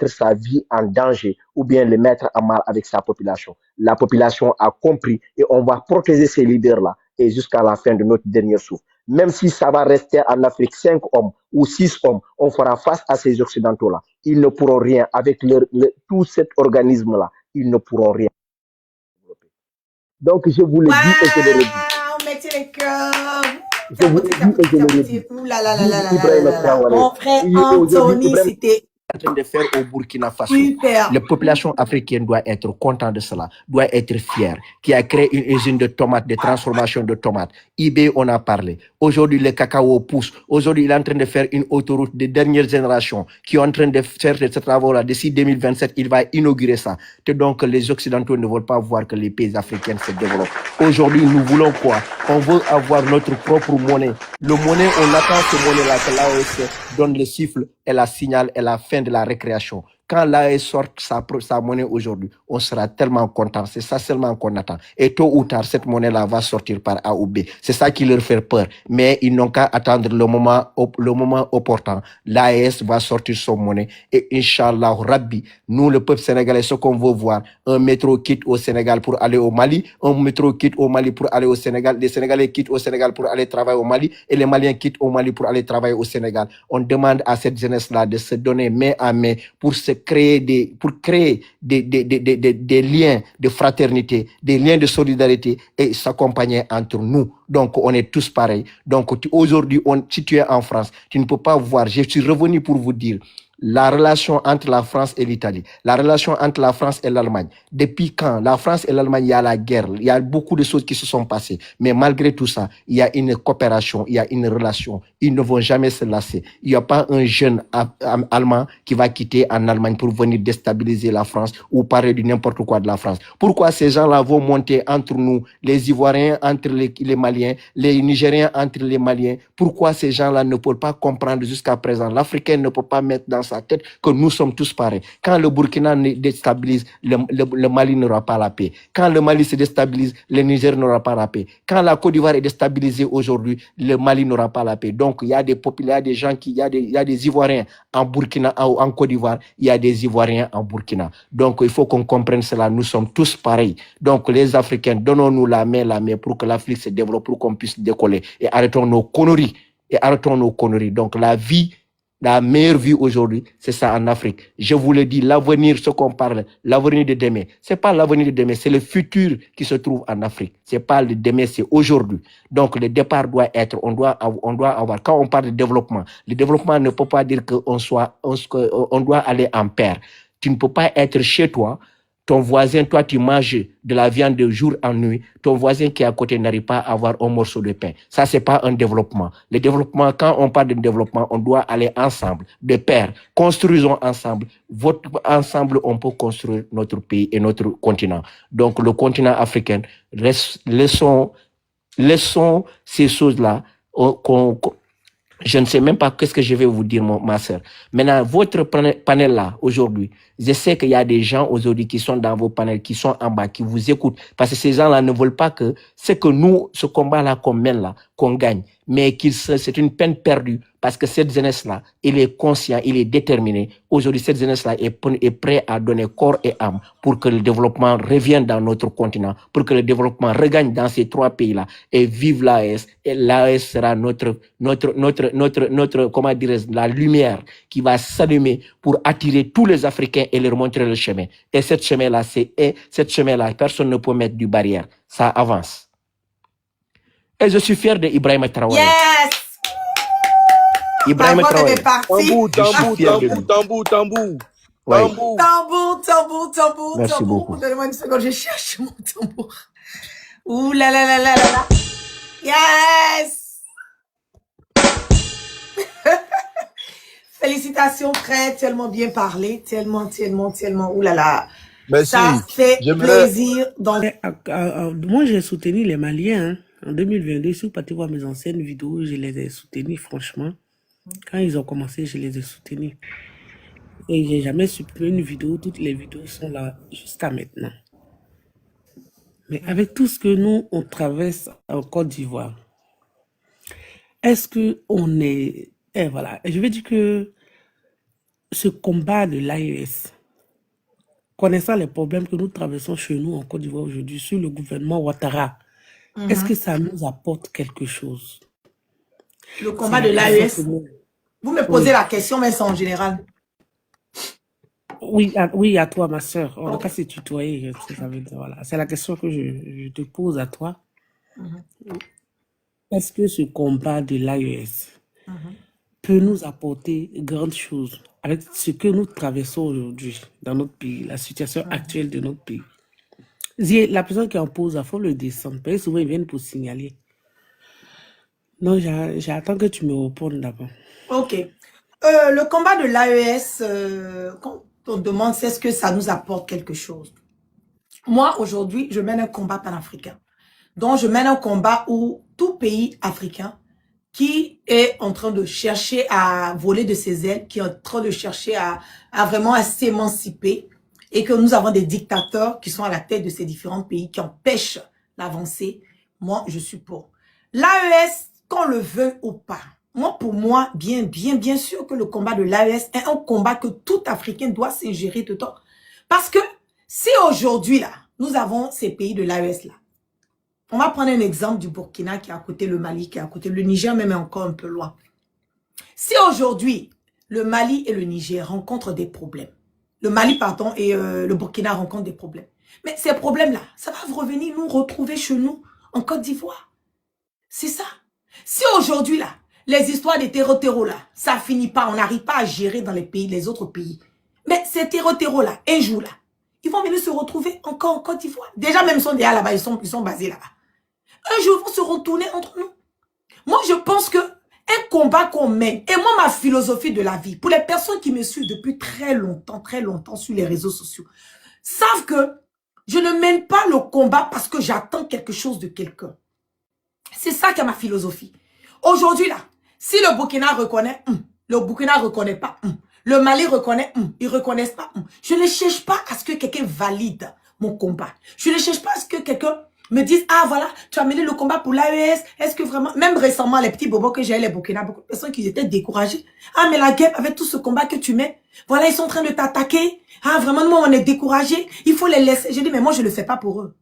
sa vie en danger ou bien le mettre en mal avec sa population. La population a compris et on va protéger ces leaders-là et jusqu'à la fin de notre dernier souffle. Même si ça va rester en Afrique 5 hommes ou 6 hommes, on fera face à ces Occidentaux-là. Ils ne pourront rien avec tout cet organisme-là. Ils ne pourront rien. Donc je vous le dis et je le redis. Mettez les cœurs. Je vous le dis et je le redis. Mon frère Anthony, c'était en train de faire au Burkina Faso. Super. La population africaine doit être contente de cela, doit être fière, qui a créé une usine de tomates, de transformation de tomates. eBay, on a parlé. Aujourd'hui, le cacao pousse. Aujourd'hui, il est en train de faire une autoroute de dernière génération qui est en train de faire ce travaux-là. D'ici 2027, il va inaugurer ça. Et donc, les Occidentaux ne veulent pas voir que les pays africains se développent. Aujourd'hui, nous voulons quoi? On veut avoir notre propre monnaie. Le monnaie, on attend ce monnaie-là que l'AOS donne le siffle et la signale et la fin de la récréation. Quand l'AE sort sa monnaie aujourd'hui, on sera tellement content. C'est ça seulement qu'on attend. Et tôt ou tard, cette monnaie-là va sortir par A ou B. C'est ça qui leur fait peur. Mais ils n'ont qu'à attendre le moment opportun. L'AES va sortir son monnaie. Et Inch'Allah, Rabbi, nous, le peuple sénégalais, ce qu'on veut voir, un métro quitte au Sénégal pour aller au Mali, un métro quitte au Mali pour aller au Sénégal, les Sénégalais quittent au Sénégal pour aller travailler au Mali, et les Maliens quittent au Mali pour aller travailler au Sénégal. On demande à cette jeunesse-là de se donner main à main pour créer des liens de fraternité, des liens de solidarité et s'accompagner entre nous. Donc, on est tous pareils. Donc, aujourd'hui, si tu es en France, tu ne peux pas voir. Je suis revenu pour vous dire la relation entre la France et l'Italie, la relation entre la France et l'Allemagne. Depuis quand la France et l'Allemagne, il y a la guerre, il y a beaucoup de choses qui se sont passées. Mais malgré tout ça, il y a une coopération, il y a une relation. Ils ne vont jamais se lasser. Il n'y a pas un jeune allemand qui va quitter en Allemagne pour venir déstabiliser la France ou parler de n'importe quoi de la France. Pourquoi ces gens-là vont monter entre nous, les Ivoiriens entre les Maliens, les Nigériens entre les Maliens? Pourquoi ces gens-là ne peuvent pas comprendre jusqu'à présent? L'Africain ne peut pas mettre dans sa tête que nous sommes tous pareils. Quand le Burkina se déstabilise, le Mali n'aura pas la paix. Quand le Mali se déstabilise, le Niger n'aura pas la paix. Quand la Côte d'Ivoire est déstabilisée aujourd'hui, le Mali n'aura pas la paix. Donc, il y a des gens il y a des Ivoiriens en Burkina, en Côte d'Ivoire, il y a des Ivoiriens en Burkina. Donc, il faut qu'on comprenne cela. Nous sommes tous pareils. Donc, les Africains, donnons-nous la main pour que l'Afrique se développe, pour qu'on puisse décoller. Et arrêtons nos conneries. Donc, la meilleure vie aujourd'hui, c'est ça en Afrique. Je vous le dis, l'avenir, ce qu'on parle, l'avenir de demain, c'est pas l'avenir de demain, c'est le futur qui se trouve en Afrique. C'est pas le demain, c'est aujourd'hui. Donc, le départ doit être, on doit avoir, quand on parle de développement, le développement ne peut pas dire qu'on doit aller en paire. Tu ne peux pas être chez toi, ton voisin, toi, tu manges de la viande de jour en nuit. Ton voisin qui est à côté n'arrive pas à avoir un morceau de pain. Ça, c'est pas un développement. Le développement, quand on parle de développement, on doit aller ensemble, de pair. Construisons ensemble. Ensemble, on peut construire notre pays et notre continent. Donc, le continent africain, laissons ces choses-là je ne sais même pas qu'est-ce que je vais vous dire, ma soeur. Maintenant, votre panel là, aujourd'hui, je sais qu'il y a des gens aujourd'hui qui sont dans vos panels, qui sont en bas, qui vous écoutent. Parce que ces gens-là ne veulent pas que ce combat-là qu'on mène là, qu'on gagne. Mais c'est une peine perdue. Parce que cette jeunesse-là, il est conscient, il est déterminé. Aujourd'hui, cette jeunesse-là est prête à donner corps et âme pour que le développement revienne dans notre continent, pour que le développement regagne dans ces trois pays-là. Et vive l'AES. Et l'AES sera notre, comment dirais-je, la lumière qui va s'allumer pour attirer tous les Africains et leur montrer le chemin. Et cette chemin-là, personne ne peut mettre du barrière. Ça avance. Et je suis fier de Ibrahima Traoré. Yes! Ibrahima Traoré. Tambour. Ouais. Tambour. Merci beaucoup. Donnez-moi une seconde, je cherche mon tambour. Ouh là là là là là. Yes! Félicitations, frère, tellement bien parlé, tellement. Ouh là là. Merci. Ça fait plaisir. Moi, j'ai soutenu les Maliens. En 2022, si vous partez voir mes anciennes vidéos, je les ai soutenus, franchement. Quand ils ont commencé, je les ai soutenus. Et j'ai jamais supprimé une vidéo. Toutes les vidéos sont là jusqu'à maintenant. Mais avec tout ce que nous, on traverse en Côte d'Ivoire, est-ce que on est... Et voilà. Et je veux dire que ce combat de l'AES, connaissant les problèmes que nous traversons chez nous en Côte d'Ivoire aujourd'hui, sur le gouvernement Ouattara, est-ce que ça nous apporte quelque chose? Le combat de l'AES. Vous me posez la question, mais c'est en général. Oui, à toi, ma soeur. On va pas se tutoyer. Voilà. C'est la question que je te pose à toi. Est-ce que ce combat de l'AES peut nous apporter grandes choses avec ce que nous traversons aujourd'hui dans notre pays, la situation actuelle de notre pays? La personne qui en pose, il faut le descendre. Parce que souvent, ils viennent pour signaler. Non, j'attends que tu me répondes d'abord. Ok. Le combat de l'AES, quand on demande, c'est est-ce que ça nous apporte quelque chose? Moi, aujourd'hui, je mène un combat panafricain. Donc, je mène un combat où tout pays africain qui est en train de chercher à voler de ses ailes, qui est en train de chercher à vraiment à s'émanciper, et que nous avons des dictateurs qui sont à la tête de ces différents pays qui empêchent l'avancée, moi, je suis pour. L'AES, qu'on le veut ou pas, pour moi, bien sûr que le combat de l'AES est un combat que tout Africain doit s'ingérer dedans. Parce que si aujourd'hui, là, nous avons ces pays de l'AES, là, on va prendre un exemple du Burkina qui est à côté, le Mali qui est à côté, le Niger même est encore un peu loin. Si aujourd'hui, le Mali et le Niger rencontrent des problèmes, le Mali, pardon, et le Burkina rencontrent des problèmes. Mais ces problèmes-là, ça va revenir nous retrouver chez nous, en Côte d'Ivoire. C'est ça. Si aujourd'hui, là, les histoires des terreaux là, ça finit pas, on n'arrive pas à gérer dans les pays, les autres pays. Mais ces terreaux là, un jour là, ils vont venir se retrouver encore en Côte d'Ivoire. Déjà, même ils sont déjà là-bas, ils sont basés là-bas. Un jour, ils vont se retourner entre nous. Moi, je pense que un combat qu'on mène, et moi, ma philosophie de la vie, pour les personnes qui me suivent depuis très longtemps sur les réseaux sociaux, savent que je ne mène pas le combat parce que j'attends quelque chose de quelqu'un. C'est ça qui est ma philosophie. Aujourd'hui, là, si le Burkina reconnaît, le Burkina ne reconnaît pas, Le Mali reconnaît, ils ne reconnaissent pas. Je ne cherche pas à ce que quelqu'un valide mon combat. Je ne cherche pas à ce que quelqu'un me dise, ah voilà, tu as mené le combat pour l'AES. Est-ce que vraiment, même récemment, les petits bobos que j'ai, les Burkina, beaucoup de personnes qui étaient découragées. Ah, mais la guerre, avec tout ce combat que tu mets, voilà, ils sont en train de t'attaquer. Ah, vraiment, nous, on est découragés. Il faut les laisser. J'ai dit, mais moi, je ne le fais pas pour eux.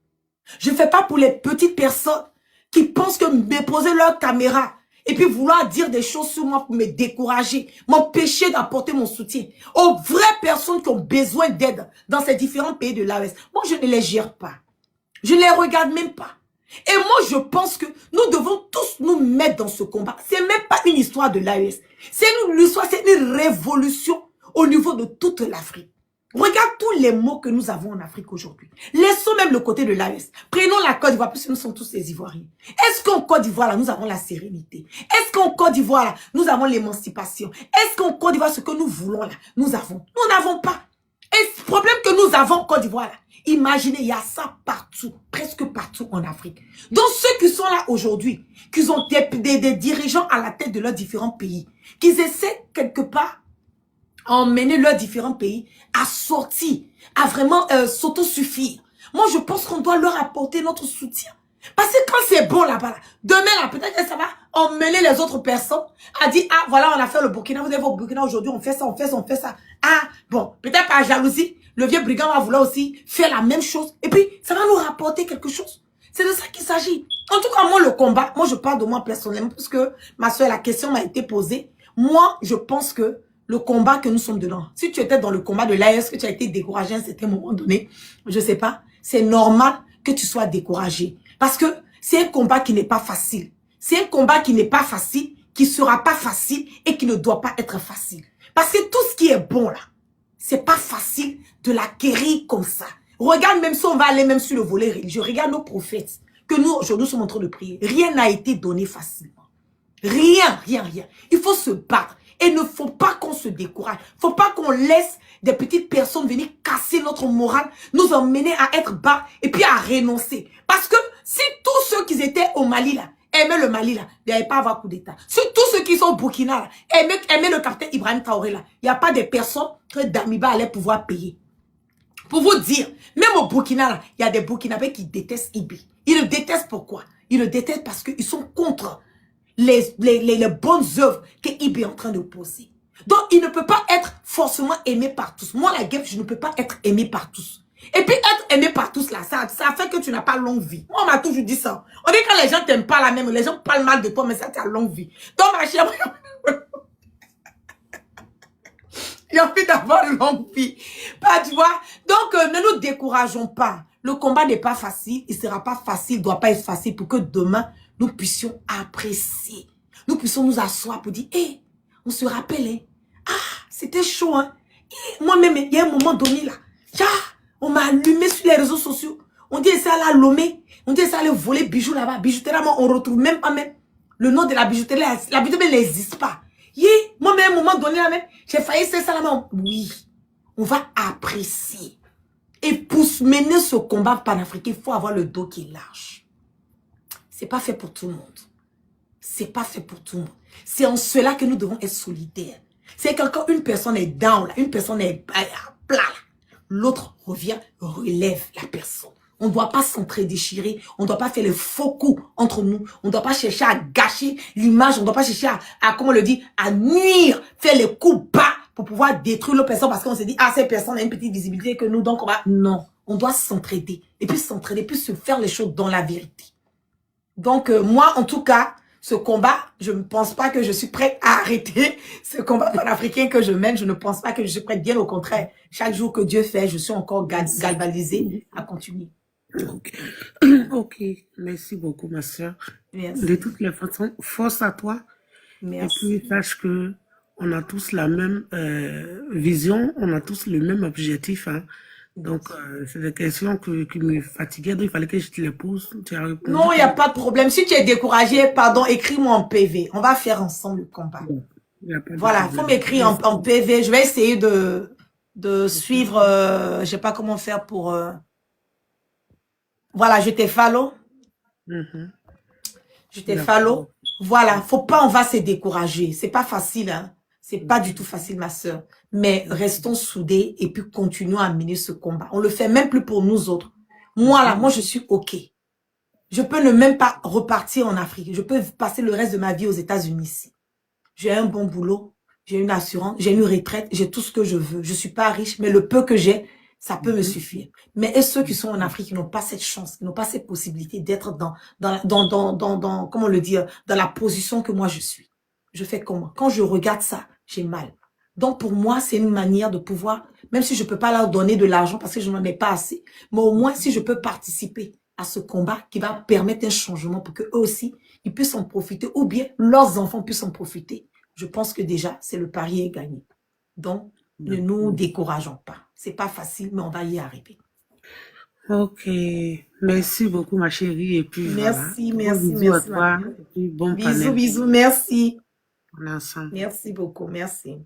Je ne fais pas pour les petites personnes qui pensent que me poser leur caméra et puis vouloir dire des choses sur moi pour me décourager, m'empêcher d'apporter mon soutien aux vraies personnes qui ont besoin d'aide dans ces différents pays de l'AES. Moi, je ne les gère pas. Je ne les regarde même pas. Et moi, je pense que nous devons tous nous mettre dans ce combat. C'est même pas une histoire de l'AES. C'est une histoire, c'est une révolution au niveau de toute l'Afrique. Regarde tous les mots que nous avons en Afrique aujourd'hui. Laissons même le côté de l'AES. Prenons la Côte d'Ivoire, puisque nous sommes tous des Ivoiriens. Est-ce qu'en Côte d'Ivoire, là, nous avons la sérénité? Est-ce qu'en Côte d'Ivoire, là, nous avons l'émancipation? Est-ce qu'en Côte d'Ivoire, ce que nous voulons, là, nous avons? Nous n'avons pas. Et ce problème que nous avons en Côte d'Ivoire, là, imaginez, il y a ça partout, presque partout en Afrique. Donc ceux qui sont là aujourd'hui, qui ont des dirigeants à la tête de leurs différents pays, qui essaient quelque part emmener leurs différents pays à sortir, à vraiment s'autosuffire. Moi, je pense qu'on doit leur apporter notre soutien. Parce que quand c'est bon là-bas, demain, là, peut-être que ça va emmener les autres personnes à dire, ah, voilà, on a fait le Burkina, vous avez au Burkina aujourd'hui, on fait ça, on fait ça, on fait ça. Ah, bon, peut-être par jalousie, le vieux brigand va vouloir aussi faire la même chose. Et puis, ça va nous rapporter quelque chose. C'est de ça qu'il s'agit. En tout cas, moi, le combat, moi, je parle de moi personnellement, parce que ma soeur, la question m'a été posée. Moi, je pense que le combat que nous sommes dedans. Si tu étais dans le combat de l'AES, que tu as été découragé à un certain moment donné, je sais pas, c'est normal que tu sois découragé. Parce que c'est un combat qui n'est pas facile. C'est un combat qui n'est pas facile, qui sera pas facile et qui ne doit pas être facile. Parce que tout ce qui est bon là, c'est pas facile de l'acquérir comme ça. Regarde même si on va aller même sur le volet religieux, regarde nos prophètes que nous aujourd'hui sommes en train de prier. Rien n'a été donné facilement. Rien, rien, rien. Il faut se battre. Et il ne faut pas qu'on se décourage. Il ne faut pas qu'on laisse des petites personnes venir casser notre morale, nous emmener à être bas et puis à renoncer. Parce que si tous ceux qui étaient au Mali là, aimaient le Mali là, il n'y avait pas à avoir coup d'État. Si tous ceux qui sont au Burkina là, aimaient le capitaine Ibrahim Traoré là, il n'y a pas de personnes que Damiba allait pouvoir payer. Pour vous dire, même au Burkina là, il y a des Burkinabés qui détestent Ibi. Ils le détestent pourquoi? Ils le détestent parce qu'ils sont contre les bonnes œuvres que Ibi est en train de poser. Donc, il ne peut pas être forcément aimé par tous. Moi, la guêpe, je ne peux pas être aimé par tous. Et puis, être aimé par tous, là, ça fait que tu n'as pas longue vie. Moi, on m'a toujours dit ça. On dit que quand les gens t'aiment pas la même, les gens parlent mal de toi, mais ça, tu as longue vie. Donc, ma chère, il a envie d'avoir une longue vie. Bah, tu vois? Donc, ne nous décourageons pas. Le combat n'est pas facile. Il ne sera pas facile. Il ne doit pas être facile pour que demain, nous puissions apprécier. Nous puissions nous asseoir pour dire, hé, on se rappelle, hein? Ah, c'était chaud, hein? Moi-même, il y a un moment donné, là, on m'a allumé sur les réseaux sociaux. On dit, ça allait Lomé. On dit, ça allait voler bijoux là-bas. Bijouterie, on retrouve même pas même le nom de la bijouterie. La bijouterie n'existe pas. Moi-même, à un moment donné, là même, j'ai failli faire ça là-bas. Oui, on va apprécier. Et pour mener ce combat panafricain, il faut avoir le dos qui est large. C'est pas fait pour tout le monde. C'est pas fait pour tout le monde. C'est en cela que nous devons être solidaires. C'est que quand une personne est down, là, une personne est plat, l'autre revient, relève la personne. On ne doit pas s'entre-déchirer. On ne doit pas faire les faux coups entre nous. On ne doit pas chercher à gâcher l'image. On ne doit pas chercher à, comment on le dit, à nuire, faire les coups bas pour pouvoir détruire l'autre personne parce qu'on se dit, ah, cette personne a une petite visibilité que nous, donc on va... Non, on doit s'entraider. Et puis s'entraider, puis se faire les choses dans la vérité. Donc, moi, en tout cas, ce combat, je ne pense pas que je suis prête à arrêter ce combat panafricain que je mène. Je ne pense pas que je suis prête, bien au contraire. Chaque jour que Dieu fait, je suis encore galvanisée à continuer. Ok, merci beaucoup, ma soeur. Merci. De toutes les façons, force à toi. Merci. Et puis, sache que on a tous la même vision, on a tous le même objectif. Hein. Donc, c'est des questions qui me fatiguaient, donc il fallait que je te les pose. Non, il n'y a pas de problème. Si tu es découragé, pardon, écris-moi en PV. On va faire ensemble le combat. Voilà, il faut m'écrire en PV. Je vais essayer de suivre, je ne sais pas comment faire pour... Voilà, je t'ai follow. Je t'ai follow. Voilà, faut pas, on va se décourager. C'est pas facile, hein. C'est pas du tout facile, ma sœur. Mais restons soudés et puis continuons à mener ce combat. On le fait même plus pour nous autres. Moi, là, moi, je suis OK. Je peux ne même pas repartir en Afrique. Je peux passer le reste de ma vie aux États-Unis ici. J'ai un bon boulot, j'ai une assurance, j'ai une retraite, j'ai tout ce que je veux. Je suis pas riche, mais le peu que j'ai, ça peut me suffire. Mais et ceux qui sont en Afrique, qui n'ont pas cette chance, qui n'ont pas cette possibilité d'être comment le dire, dans la position que moi je suis. Je fais comment? Quand je regarde ça, j'ai mal. Donc pour moi, c'est une manière de pouvoir, même si je peux pas leur donner de l'argent parce que je n'en ai pas assez, mais au moins si je peux participer à ce combat qui va permettre un changement pour qu'eux aussi, ils puissent en profiter ou bien leurs enfants puissent en profiter. Je pense que déjà, c'est le pari est gagné. Donc, ne nous décourageons pas. C'est pas facile, mais on va y arriver. Ok. Merci beaucoup, ma chérie. Et puis, merci, voilà. merci, Bisous merci. à toi. Et puis, bon Bisous, panel. bisous, merci. On est ensemble. Merci beaucoup, merci.